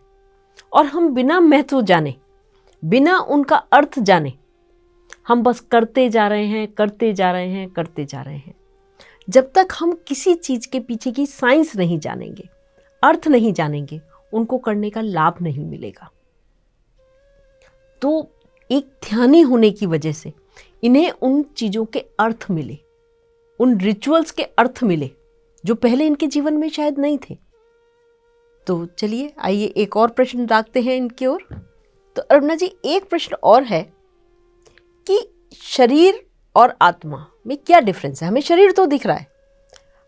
S2: और हम बिना महत्व जाने, बिना उनका अर्थ जाने हम बस करते जा रहे हैं, करते जा रहे हैं, करते जा रहे हैं। जब तक हम किसी चीज़ के पीछे की साइंस नहीं जानेंगे, अर्थ नहीं जानेंगे, उनको करने का लाभ नहीं मिलेगा। तो एक ध्यानी होने की वजह से इन्हें उन चीज़ों के अर्थ मिले, उन रिचुअल्स के अर्थ मिले जो पहले इनके जीवन में शायद नहीं थे। तो चलिए आइए एक और प्रश्न रखते हैं इनकी ओर। तो अरुणा जी, एक प्रश्न और है कि शरीर और आत्मा में क्या डिफरेंस है? हमें शरीर तो दिख रहा है,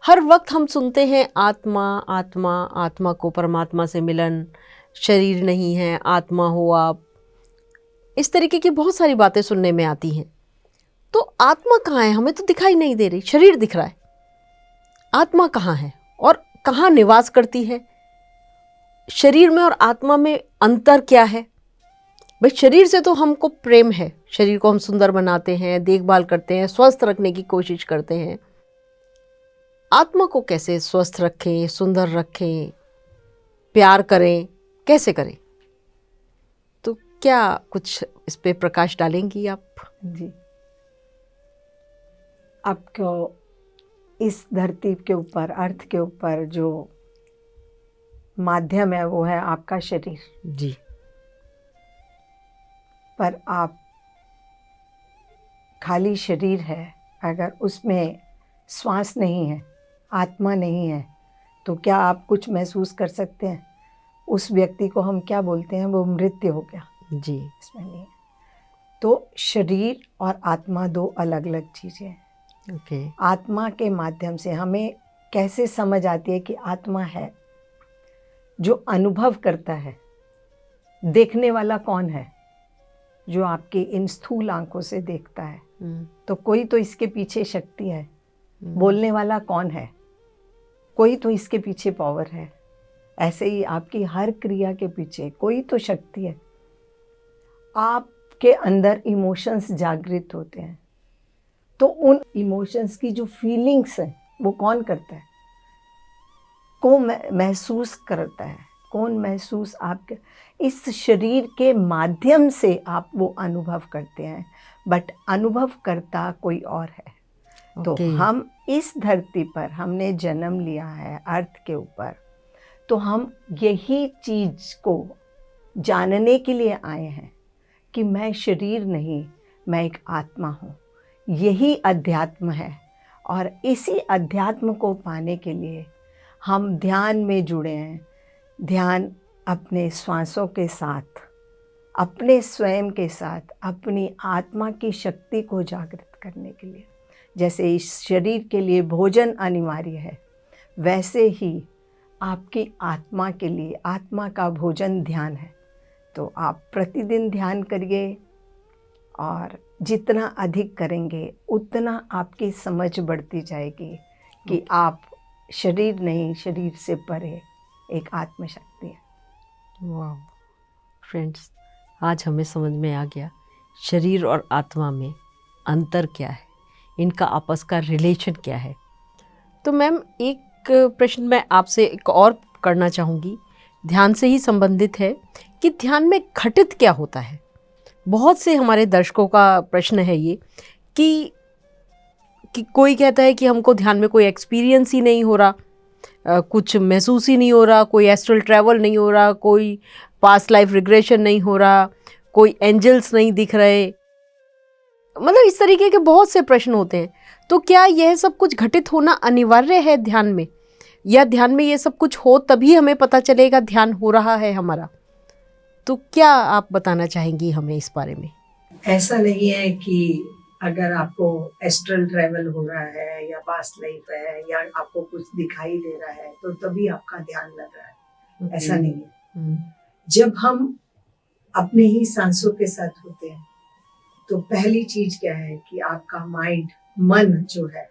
S2: हर वक्त हम सुनते हैं आत्मा आत्मा, आत्मा को परमात्मा से मिलन, शरीर नहीं है, आत्मा हो आप, इस तरीके की बहुत सारी बातें सुनने में आती हैं। तो आत्मा कहाँ है? हमें तो दिखाई नहीं दे रही, शरीर दिख रहा है, आत्मा कहाँ है और कहाँ निवास करती है? शरीर में और आत्मा में अंतर क्या है? भाई शरीर से तो हमको प्रेम है, शरीर को हम सुंदर बनाते हैं, देखभाल करते हैं, स्वस्थ रखने की कोशिश करते हैं। आत्मा को कैसे स्वस्थ रखें, सुंदर रखें, प्यार करें, कैसे करें? तो क्या कुछ इस पे प्रकाश डालेंगी आप?
S1: जी, आपको इस धरती के ऊपर, अर्थ के ऊपर जो माध्यम है वो है आपका शरीर।
S2: जी।
S1: पर आप खाली शरीर है, अगर उसमें श्वास नहीं है, आत्मा नहीं है, तो क्या आप कुछ महसूस कर सकते हैं? उस व्यक्ति को हम क्या बोलते हैं? वो मृत्यु हो गया।
S2: जी।
S1: इसमें नहीं है। तो शरीर और आत्मा दो अलग अलग चीज़ें हैं।
S2: ओके।
S1: आत्मा के माध्यम से हमें कैसे समझ आती है कि आत्मा है? जो अनुभव करता है। देखने वाला कौन है? जो आपकी इन स्थूल आंखों से देखता है। तो कोई तो इसके पीछे शक्ति है। बोलने वाला कौन है? कोई तो इसके पीछे पावर है। ऐसे ही आपकी हर क्रिया के पीछे कोई तो शक्ति है। आपके अंदर इमोशंस जागृत होते हैं, तो उन इमोशंस की जो फीलिंग्स हैं वो कौन करता है? कौन महसूस करता है? कौन महसूस आपके इस शरीर के माध्यम से आप वो अनुभव करते हैं, बट अनुभव करता कोई और है। तो हम इस धरती पर हमने जन्म लिया है अर्थ के ऊपर, तो हम यही चीज़ को जानने के लिए आए हैं कि मैं शरीर नहीं, मैं एक आत्मा हूँ। यही अध्यात्म है, और इसी अध्यात्म को पाने के लिए हम ध्यान में जुड़े हैं। ध्यान अपने श्वासों के साथ, अपने स्वयं के साथ, अपनी आत्मा की शक्ति को जागृत करने के लिए। जैसे इस शरीर के लिए भोजन अनिवार्य है, वैसे ही आपकी आत्मा के लिए आत्मा का भोजन ध्यान है। तो आप प्रतिदिन ध्यान करिए, और जितना अधिक करेंगे उतना आपकी समझ बढ़ती जाएगी कि आप शरीर नहीं, शरीर से परे एक आत्मशक्ति है।
S2: वाह फ्रेंड्स, आज हमें समझ में आ गया शरीर और आत्मा में अंतर क्या है, इनका आपस का रिलेशन क्या है। तो मैम एक प्रश्न मैं आपसे एक और करना चाहूँगी, ध्यान से ही संबंधित है कि ध्यान में घटित क्या होता है? बहुत से हमारे दर्शकों का प्रश्न है ये कि कोई कहता है कि हमको ध्यान में कोई एक्सपीरियंस ही नहीं हो रहा, कुछ महसूस ही नहीं हो रहा, कोई एस्ट्रल ट्रैवल नहीं हो रहा, कोई पास्ट लाइफ रिग्रेशन नहीं हो रहा, कोई एंजल्स नहीं दिख रहे, मतलब इस तरीके के बहुत से प्रश्न होते हैं। तो क्या यह सब कुछ घटित होना अनिवार्य है ध्यान में, या ध्यान में ये सब कुछ हो तभी हमें पता चलेगा ध्यान हो रहा है हमारा? तो क्या आप बताना चाहेंगी हमें इस बारे में?
S1: ऐसा नहीं है कि अगर आपको एस्ट्रल ट्रैवल हो रहा है या पास्ट लाइफ है या आपको कुछ दिखाई दे रहा है तो तभी आपका ध्यान लग रहा है। ऐसा नहीं है। जब हम अपने ही सांसों के साथ होते हैं तो पहली चीज क्या है कि आपका माइंड, मन जो है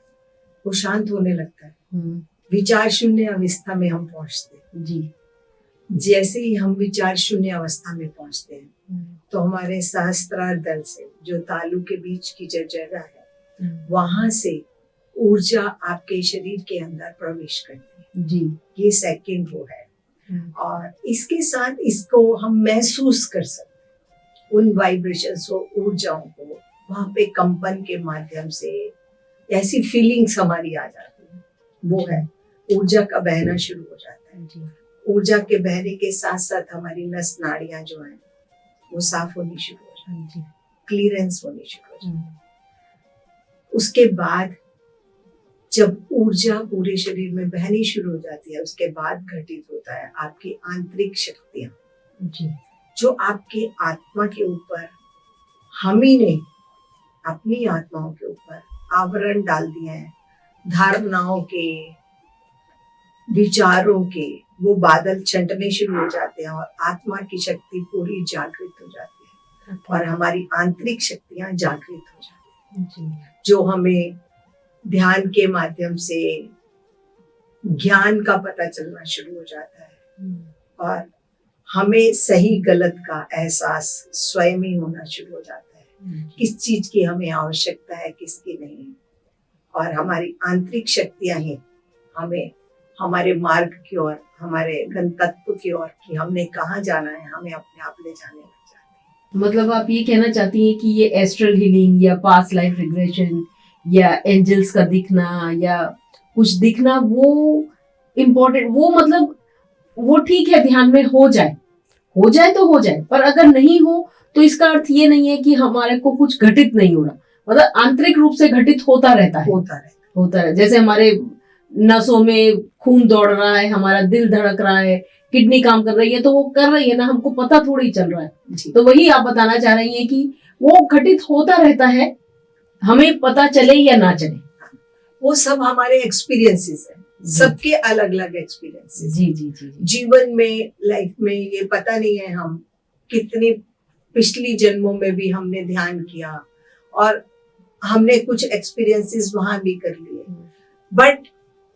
S1: वो शांत होने लगता है। विचार शून्य अवस्था में हम पहुंचते हैं। जी, जैसे ही हम विचार शून्य अवस्था में पहुंचते हैं तो हमारे सहस्त्रार दल से, जो तालू के बीच की जो जगह है, वहां से ऊर्जा आपके शरीर के अंदर प्रवेश करती है। जी, ये सेकंड वो है। और इसके साथ इसको हम महसूस कर सकते हैं, उन वाइब्रेशंस को, ऊर्जाओं को। वहां पे कंपन के माध्यम से ऐसी फीलिंग्स हमारी आ जाती है। वो है ऊर्जा का बहना शुरू हो जाता है। जी, ऊर्जा के बहने के साथ साथ हमारी नस नाड़ियां जो हैं वो साफ होनी शुरू हो
S2: जी।
S1: क्लियरेंस होनी शुरू हो जाती है। उसके बाद जब ऊर्जा पूरे शरीर में बहनी शुरू हो जाती है, उसके बाद घटित होता है आपकी आंतरिक शक्तियां,
S2: जी।
S1: जो आपके आत्मा के ऊपर हम ही ने अपनी आत्माओं के ऊपर आवरण डाल दिए हैं, धारणाओं के, विचारों के, वो बादल छंटने शुरू हो जाते हैं और आत्मा की शक्ति पूरी जागृत हो जाती है और हमारी आंतरिक शक्तियां जागृत हो जाती हैं,
S2: जी।
S1: जो हमें ध्यान के माध्यम से ज्ञान का पता चलना शुरू हो जाता है और हमें सही गलत का एहसास स्वयं ही होना शुरू हो जाता है, किस चीज की हमें आवश्यकता है, किसकी नहीं। और हमारी आंतरिक शक्तियां ही हमें हमारे मार्ग की ओर, हमारे गंतव्य की ओर, कि हमने कहाँ जाना है, हमें अपने आप ले जाने लग जाती है।
S2: मतलब आप ये कहना चाहती हैं कि ये एस्ट्रल हीलिंग या पास्ट लाइफ रिग्रेशन या एंजल्स का दिखना या कुछ दिखना, वो इम्पोर्टेंट, वो मतलब वो ठीक है, ध्यान में हो जाए तो हो जाए, पर अगर नहीं हो तो इसका अर्थ ये नहीं है कि हमारे को कुछ घटित नहीं हो रहा, मतलब आंतरिक रूप से घटित होता रहता है। जैसे हमारे नसों में खून दौड़ रहा है, हमारा दिल धड़क रहा है, किडनी काम कर रही है, तो वो कर रही है ना, हमको पता थोड़ी चल रहा है। तो वही आप बताना चाह रही हैं कि वो घटित होता रहता है, हमें पता चले या ना चले।
S1: वो सब हमारे एक्सपीरियंसेस है, सबके अलग अलग एक्सपीरियंसेस।
S2: जी जी जी।
S1: जीवन में, लाइफ में, ये पता नहीं है हम कितनी पिछली जन्मों में भी हमने ध्यान किया और हमने कुछ एक्सपीरियंसेस वहां भी कर लिए, बट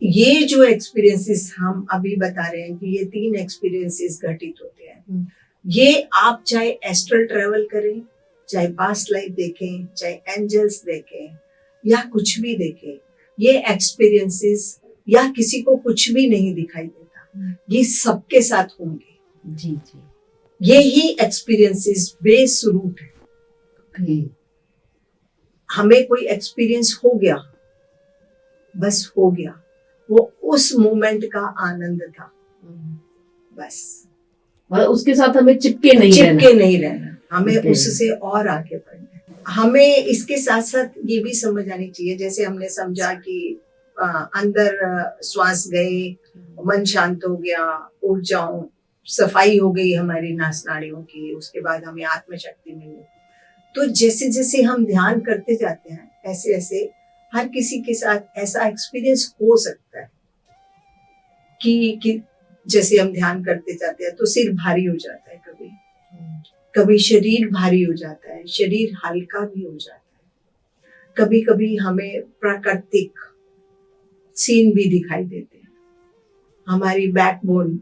S1: ये जो एक्सपीरियंसेस हम अभी बता रहे हैं कि ये 3 एक्सपीरियंसेस घटित होते हैं, ये आप चाहे एस्ट्रल ट्रेवल करें, चाहे पास्ट लाइफ देखें, चाहे एंजल्स देखें या कुछ भी देखें, ये एक्सपीरियंसेस या किसी को कुछ भी नहीं दिखाई देता, ये सबके साथ होंगे।
S2: जी जी।
S1: ये ही एक्सपीरियंसेस बेस रूट है। हमें कोई एक्सपीरियंस हो गया, बस हो गया, वो उस मोमेंट का आनंद था, बस।
S2: और उसके साथ हमें चिपके नहीं रहना,
S1: हमें उससे और आगे बढ़ना। हमें इसके साथ साथ ये भी समझ आनी चाहिए, जैसे हमने समझा कि अंदर श्वास गए, मन शांत हो गया, ऊर्जाओं सफाई हो गई हमारी नास नाड़ियों की, उसके बाद हमें आत्मशक्ति मिली। तो जैसे जैसे हम ध्यान करते जाते हैं, ऐसे ऐसे हर किसी के साथ ऐसा एक्सपीरियंस हो सकता है कि जैसे हम ध्यान करते जाते हैं तो सिर भारी हो जाता है, कभी शरीर भारी हो जाता है, शरीर हल्का भी हो जाता है, कभी कभी हमें प्राकृतिक सीन भी दिखाई देते हैं, हमारी बैकबोन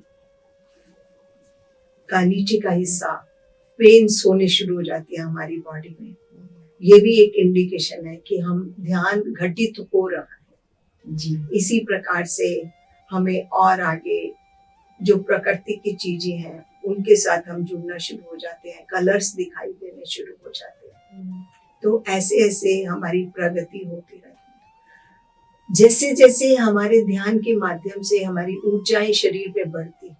S1: का नीचे का हिस्सा पेन्स होने शुरू हो जाती है हमारी बॉडी में। ये भी एक इंडिकेशन है कि हम ध्यान घटित हो रहा है जी। इसी प्रकार से हमें और आगे जो प्रकृति की चीजें हैं उनके साथ हम जुड़ना शुरू हो जाते हैं, कलर्स दिखाई देने शुरू हो जाते हैं। तो ऐसे ऐसे हमारी प्रगति होती रहती है। जैसे जैसे हमारे ध्यान के माध्यम से हमारी ऊर्जाएं शरीर में बढ़ती,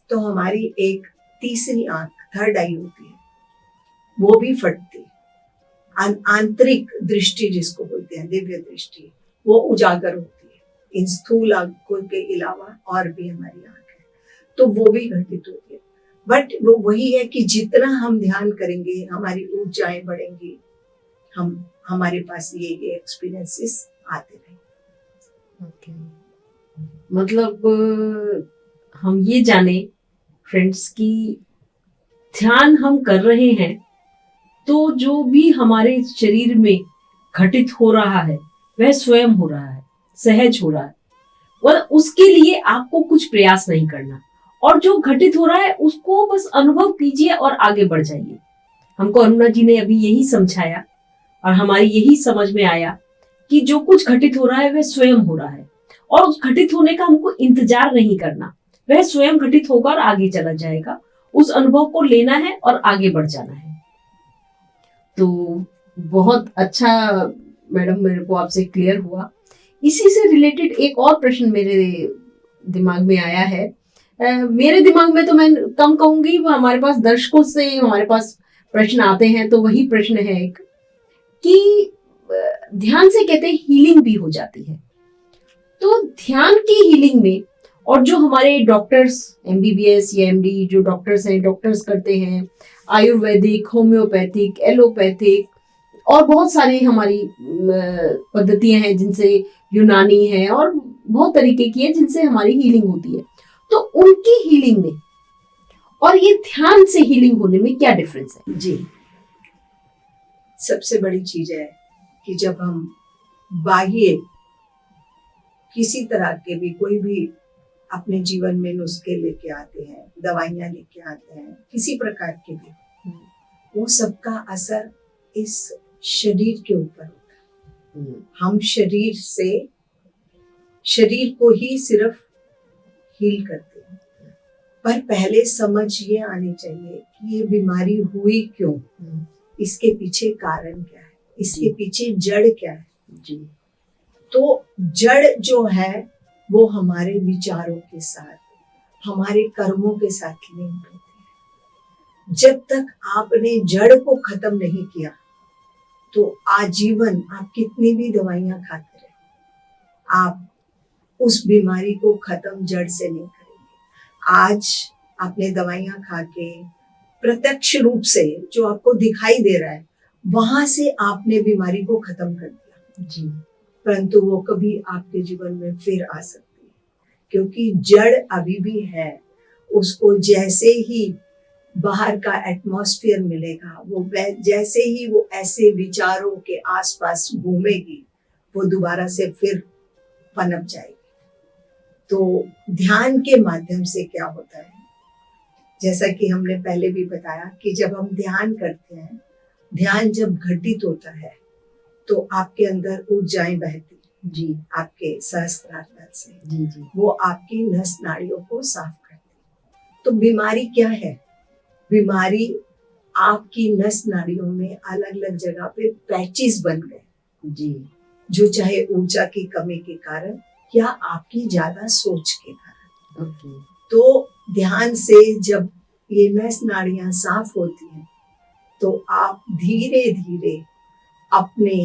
S1: तो हमारी एक तीसरी आंख, थर्ड आई होती है, वो भी फटती। आंतरिक दृष्टि जिसको बोलते हैं, दिव्य दृष्टि, वो उजागर होती है। इन स्थूल आंखों के अलावा और भी हमारी आंख है, तो वो भी घटित होती है। बट वो वही है कि जितना हम ध्यान करेंगे हमारी ऊर्जाएं बढ़ेंगी, हमारे पास ये एक्सपीरियंसेस आते रहेंगे।
S2: मतलब हम ये जाने फ्रेंड्स कि ध्यान हम कर रहे हैं तो जो भी हमारे शरीर में घटित हो रहा है वह स्वयं हो रहा है, सहज हो रहा है, और उसके लिए आपको कुछ प्रयास नहीं करना, और जो घटित हो रहा है उसको बस अनुभव कीजिए और आगे बढ़ जाइए। हमको अरुणा जी ने अभी यही समझाया और हमारी यही समझ में आया कि जो कुछ घटित हो रहा है वह स्वयं हो रहा है, और उस घटित होने का हमको इंतजार नहीं करना, वह स्वयं घटित होगा और आगे चला जाएगा। उस अनुभव को लेना है और आगे बढ़ जाना है। तो बहुत अच्छा मैडम, मेरे को आपसे क्लियर हुआ। इसी से रिलेटेड एक और प्रश्न मेरे दिमाग में आया है। मेरे दिमाग में तो मैं कम कहूंगी, हमारे पास दर्शकों से, हमारे पास प्रश्न आते हैं तो वही प्रश्न है एक कि ध्यान से कहते हैं हीलिंग भी हो जाती है। तो ध्यान की हीलिंग में और जो हमारे डॉक्टर्स एमबीबीएस या एमडी जो डॉक्टर्स हैं, डॉक्टर्स करते हैं आयुर्वेदिक, होम्योपैथिक, एलोपैथिक और बहुत सारी हमारी पद्धतियां हैं जिनसे यूनानी है और बहुत तरीके की है जिनसे हमारी हीलिंग होती है। तो उनकी हीलिंग में और ये ध्यान से हीलिंग होने में क्या डिफरेंस है?
S1: जी, सबसे बड़ी चीज है कि जब हम बाह्य किसी तरह के भी कोई भी अपने जीवन में नुस्खे लेके आते हैं, दवाइयाँ लेके आते हैं, किसी प्रकार के भी, वो सबका असर इस शरीर के ऊपर होता है। हम शरीर को ही सिर्फ हील करते हैं, पर पहले समझ ये आनी चाहिए कि ये बीमारी हुई क्यों, इसके पीछे कारण क्या है, इसके पीछे जड़ क्या है।
S2: जी।
S1: तो जड़ जो है वो हमारे विचारों के साथ, हमारे कर्मों के साथ लिंक होती है। जब तक आपने जड़ को खत्म नहीं किया तो आजीवन आप कितनी भी दवाइयां खाते रहे, आप उस बीमारी को खत्म जड़ से नहीं करेंगे। आज आपने दवाइयां खा के प्रत्यक्ष रूप से जो आपको दिखाई दे रहा है वहां से आपने बीमारी को खत्म कर दिया
S2: जी,
S1: परंतु वो कभी आपके जीवन में फिर आ सकती है, क्योंकि जड़ अभी भी है। उसको जैसे ही बाहर का एटमॉस्फेयर मिलेगा, वो जैसे ही वो ऐसे विचारों के आसपास घूमेगी, वो दोबारा से फिर पनप जाएगी। तो ध्यान के माध्यम से क्या होता है, जैसा कि हमने पहले भी बताया कि जब हम ध्यान करते हैं, ध्यान जब घटित होता है तो आपके अंदर ऊर्जाएं बहती
S2: जी,
S1: आपके सहस्त्रार से,
S2: जी, जी,
S1: वो आपकी नस नाड़ियों को साफ करती। तो बीमारी क्या है? बीमारी आपकी नस नाड़ियों में अलग अलग जगह पे पैचेस बन गए
S2: जी,
S1: जो चाहे ऊर्जा की कमी के कारण या आपकी ज्यादा सोच के कारण।
S2: ओके,
S1: तो ध्यान से जब ये नस नाड़ियां साफ होती हैं तो आप धीरे धीरे अपने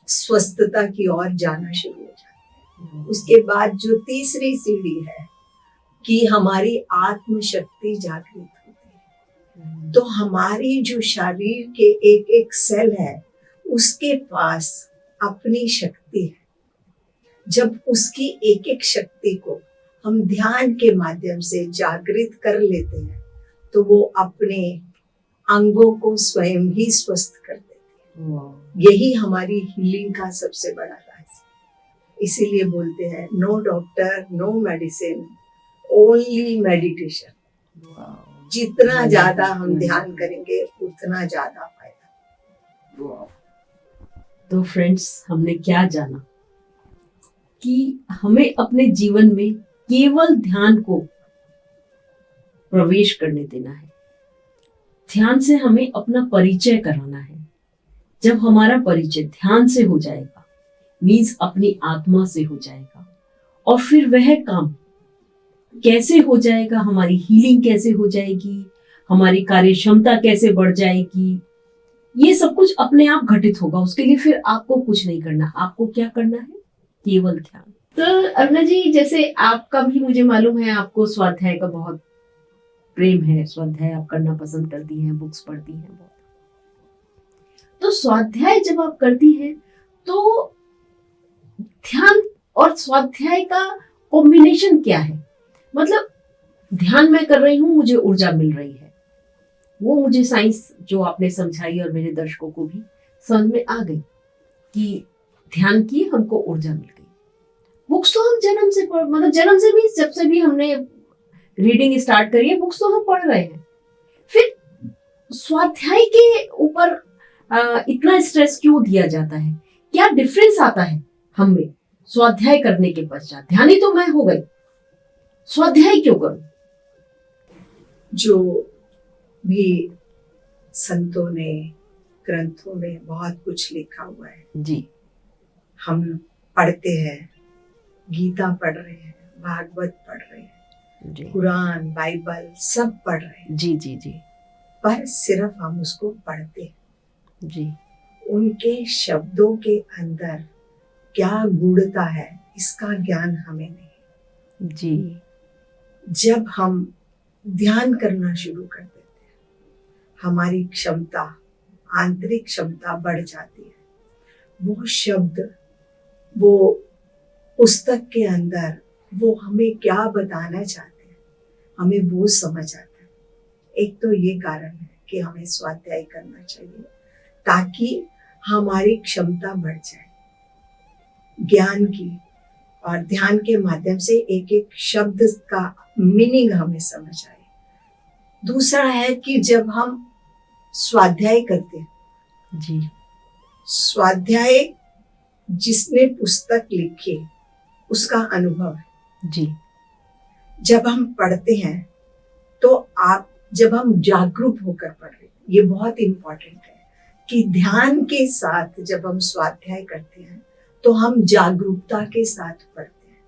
S1: स्वस्थता की ओर जाना शुरू हो जाते हैं। उसके बाद जो तीसरी सीढ़ी है कि हमारी आत्म शक्ति जागृत होती है। तो हमारी जो शरीर के एक एक सेल है उसके पास अपनी शक्ति है। जब उसकी एक एक शक्ति को हम ध्यान के माध्यम से जागृत कर लेते हैं तो वो अपने अंगों को स्वयं ही स्वस्थ कर देते हैं। यही हमारी हीलिंग का सबसे बड़ा राज है। इसीलिए बोलते हैं no doctor, no medicine, only meditation. जितना ज्यादा हम ध्यान करेंगे उतना ज्यादा फायदा।
S2: तो फ्रेंड्स, हमने क्या जाना कि हमें अपने जीवन में केवल ध्यान को प्रवेश करने देना है। ध्यान से हमें अपना परिचय कराना है। जब हमारा परिचय ध्यान से हो जाएगा, मीन्स अपनी आत्मा से हो जाएगा, और फिर वह काम कैसे हो जाएगा, हमारी हीलिंग कैसे हो जाएगी, हमारी कार्य क्षमता कैसे बढ़ जाएगी, ये सब कुछ अपने आप घटित होगा। उसके लिए फिर आपको कुछ नहीं करना, आपको क्या करना है, केवल ध्यान। तो अरुणा जी, जैसे आपका भी मुझे मालूम है आपको स्वाध्याय का बहुत प्रेम है, स्वाध्याय आप करना पसंद करती हैं, बुक्स पढ़ती हैं बहुत। तो स्वाध्याय जब आप करती हैं तो ध्यान और स्वाध्याय का कॉम्बिनेशन क्या है? मतलब ध्यान मैं कर रही हूँ, मुझे ऊर्जा मिल रही है, वो मुझे साइंस जो आपने समझाई और मेरे दर्शकों को भी समझ में आ गई कि ध्यान की हमको ऊर्जा मिल गई। बुक्स तो हम जन्म से मतलब जन्म से भी, जब से भी हमने रीडिंग स्टार्ट करी है, बुक्स तो हम पढ़ रहे हैं। फिर स्वाध्याय के ऊपर इतना स्ट्रेस क्यों दिया जाता है? क्या डिफरेंस आता है हमें स्वाध्याय करने के पश्चात? ध्यानी तो मैं हो गई, स्वाध्याय क्यों करूं?
S1: जो भी संतों ने ग्रंथों में बहुत कुछ लिखा हुआ है
S2: जी,
S1: हम पढ़ते हैं, गीता पढ़ रहे हैं, भागवत पढ़ रहे हैं,
S2: जी,
S1: कुरान, बाइबल सब पढ़ रहे हैं,
S2: जी, जी, जी,
S1: पर सिर्फ हम उसको पढ़ते हैं।
S2: जी
S1: उनके शब्दों के अंदर क्या गूढ़ता है इसका ज्ञान हमें नहीं।
S2: जी
S1: जब हम ध्यान करना शुरू कर देते हैं, हमारी क्षमता, आंतरिक क्षमता बढ़ जाती है। वो शब्द, वो पुस्तक के अंदर वो हमें क्या बताना चाहते हैं, हमें वो समझ आता है। एक तो ये कारण है कि हमें स्वाध्याय करना चाहिए ताकि हमारी क्षमता बढ़ जाए ज्ञान की, और ध्यान के माध्यम से एक एक शब्द का मीनिंग हमें समझ आए। दूसरा है कि जब हम स्वाध्याय करते हैं,
S2: जी
S1: स्वाध्याय जिसने पुस्तक लिखी उसका अनुभव है।
S2: जी
S1: जब हम पढ़ते हैं तो आप, जब हम जागरूक होकर पढ़ रहे हैं, ये बहुत इंपॉर्टेंट है कि ध्यान के साथ जब हम स्वाध्याय करते हैं तो हम जागरूकता के साथ पढ़ते हैं।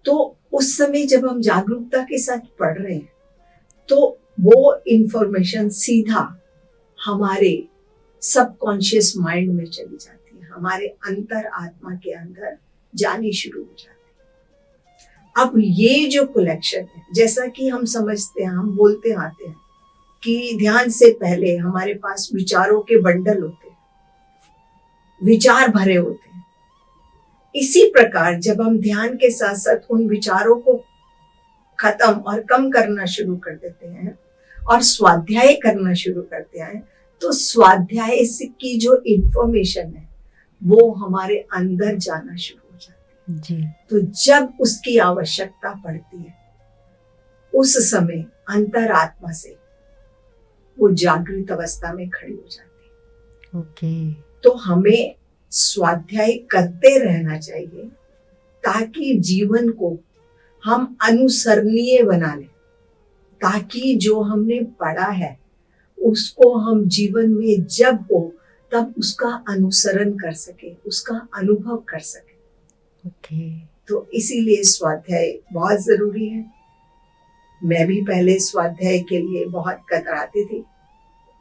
S1: तो उस समय जब हम जागरूकता के साथ पढ़ रहे हैं तो वो इंफॉर्मेशन सीधा हमारे सबकॉन्शियस माइंड में चली जाती है, हमारे अंतर आत्मा के अंदर जानी शुरू हो जाती है। अब ये जो कलेक्शन है, जैसा कि हम समझते हैं, हम बोलते आते हैं कि ध्यान से पहले हमारे पास विचारों के बंडल होते हैं, विचार भरे होते हैं। इसी प्रकार जब हम ध्यान के साथ साथ उन विचारों को खत्म और कम करना शुरू कर देते हैं और स्वाध्याय करना शुरू करते हैं, तो स्वाध्याय की जो इंफॉर्मेशन है वो हमारे अंदर जाना शुरू हो जाती है।
S2: जी
S1: तो जब उसकी आवश्यकता पड़ती है, उस समय अंतरात्मा से वो जागृत अवस्था में खड़ी हो जाती है।
S2: ओके
S1: तो हमें स्वाध्याय करते रहना चाहिए ताकि जीवन को हम अनुसरणीय बना लें, ताकि जो हमने पढ़ा है उसको हम जीवन में जब हो तब उसका अनुसरण कर सके, उसका अनुभव कर सके।
S2: ओके
S1: तो इसीलिए स्वाध्याय बहुत जरूरी है। मैं भी पहले स्वाध्याय के लिए बहुत कतराती थी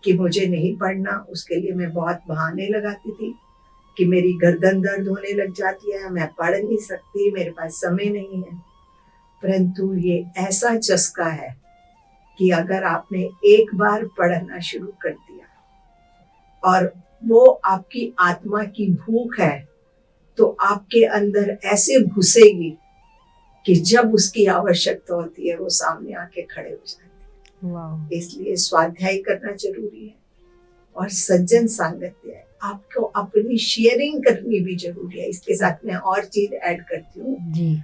S1: कि मुझे नहीं पढ़ना, उसके लिए मैं बहुत बहाने लगाती थी कि मेरी गर्दन दर्द होने लग जाती है, मैं पढ़ नहीं सकती, मेरे पास समय नहीं है। परंतु ये ऐसा चस्का है कि अगर आपने एक बार पढ़ना शुरू कर दिया और वो आपकी आत्मा की भूख है, तो आपके अंदर ऐसे घुसेगी कि जब उसकी आवश्यकता होती है वो सामने आके खड़े हो जाते हैं।
S2: वाह
S1: इसलिए स्वाध्याय करना जरूरी है और सज्जन सांगत्य है। आपको अपनी शेयरिंग करनी भी जरूरी है। इसके साथ मैं और चीज ऐड करती हूँ
S2: जी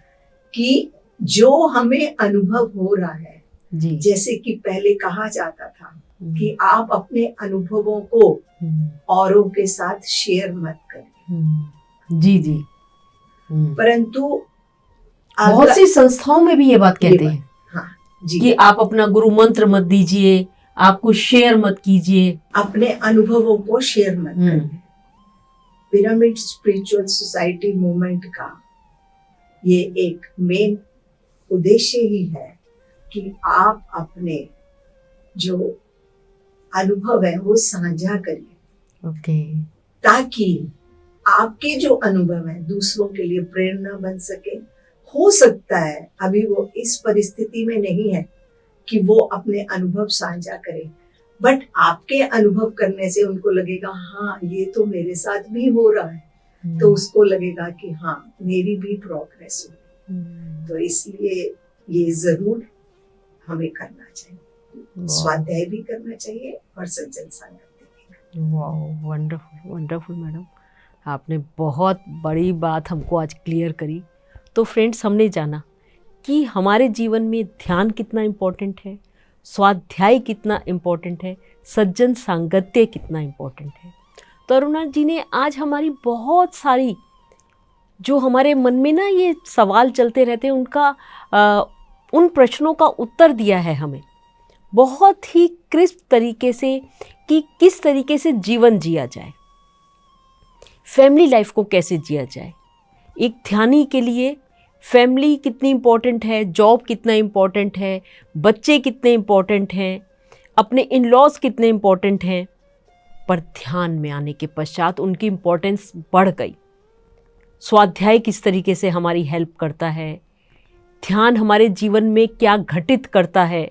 S1: कि जो हमें अनुभव हो रहा है,
S2: जी
S1: जैसे कि पहले कहा जाता था कि आप अपने अनुभवों को औरों के साथ शेयर मत करें,
S2: जी जी
S1: परंतु
S2: बहुत सी संस्थाओं में भी ये बात कहते हैं
S1: हाँ जी,
S2: कि आप अपना गुरु मंत्र मत दीजिए, आपको शेयर मत कीजिए,
S1: अपने अनुभवों को शेयर मत करें। पिरामिड स्पिरिचुअल सोसाइटी मूवमेंट का ये एक मेन उद्देश्य ही है कि आप अपने जो अनुभव है वो साझा करिए।
S2: ओके
S1: ताकि आपके जो अनुभव है दूसरों के लिए प्रेरणा बन सके। हो सकता है अभी वो इस परिस्थिति में नहीं है कि वो अपने अनुभव साझा करे, बट आपके अनुभव करने से उनको लगेगा हाँ ये तो मेरे साथ भी हो रहा है, तो उसको लगेगा कि हाँ मेरी भी प्रोग्रेस हुई। तो इसलिए ये जरूर हमें करना चाहिए, स्वाध्याय भी करना चाहिए और सज्जन संगति भी।
S2: वाह वंडरफुल वंडरफुल मैडम, आपने बहुत बड़ी बात हमको आज क्लियर करी। तो फ्रेंड्स, हमने जाना कि हमारे जीवन में ध्यान कितना इम्पोर्टेंट है, स्वाध्याय कितना इम्पोर्टेंट है, सज्जन सांगत्य कितना इम्पोर्टेंट है। तो अरुणा जी ने आज हमारी बहुत सारी जो हमारे मन में ना ये सवाल चलते रहते हैं उन प्रश्नों का उत्तर दिया है हमें बहुत ही क्रिस्प तरीके से कि किस तरीके से जीवन जिया जाए, फैमिली लाइफ को कैसे जिया जाए। एक ध्यानी के लिए फैमिली कितनी इम्पोर्टेंट है, जॉब कितना इम्पोर्टेंट है, बच्चे कितने इम्पोर्टेंट हैं, अपने इन लॉज कितने इम्पोर्टेंट हैं, पर ध्यान में आने के पश्चात उनकी इम्पोर्टेंस बढ़ गई। स्वाध्याय किस तरीके से हमारी हेल्प करता है, ध्यान हमारे जीवन में क्या घटित करता है,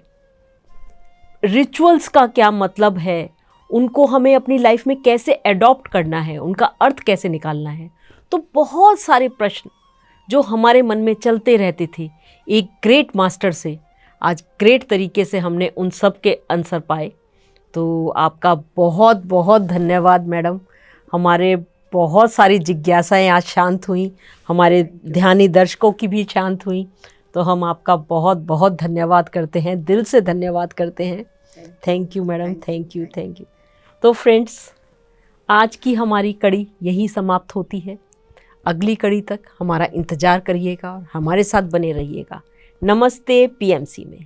S2: रिचुअल्स का क्या मतलब है, उनको हमें अपनी लाइफ में कैसे एडॉप्ट करना है, उनका अर्थ कैसे निकालना है। तो बहुत सारे प्रश्न जो हमारे मन में चलते रहते थे, एक ग्रेट मास्टर से आज ग्रेट तरीके से हमने उन सब के आंसर पाए। तो आपका बहुत बहुत धन्यवाद मैडम। हमारे बहुत सारी जिज्ञासाएं आज शांत हुई, हमारे ध्यानी दर्शकों की भी शांत हुई। तो हम आपका बहुत बहुत धन्यवाद करते हैं, दिल से धन्यवाद करते हैं। Thank you madam, thank you, thank you. तो फ्रेंड्स, आज की हमारी कड़ी यहीं समाप्त होती है। अगली कड़ी तक हमारा इंतज़ार करिएगा और हमारे साथ बने रहिएगा। नमस्ते पीएमसी में।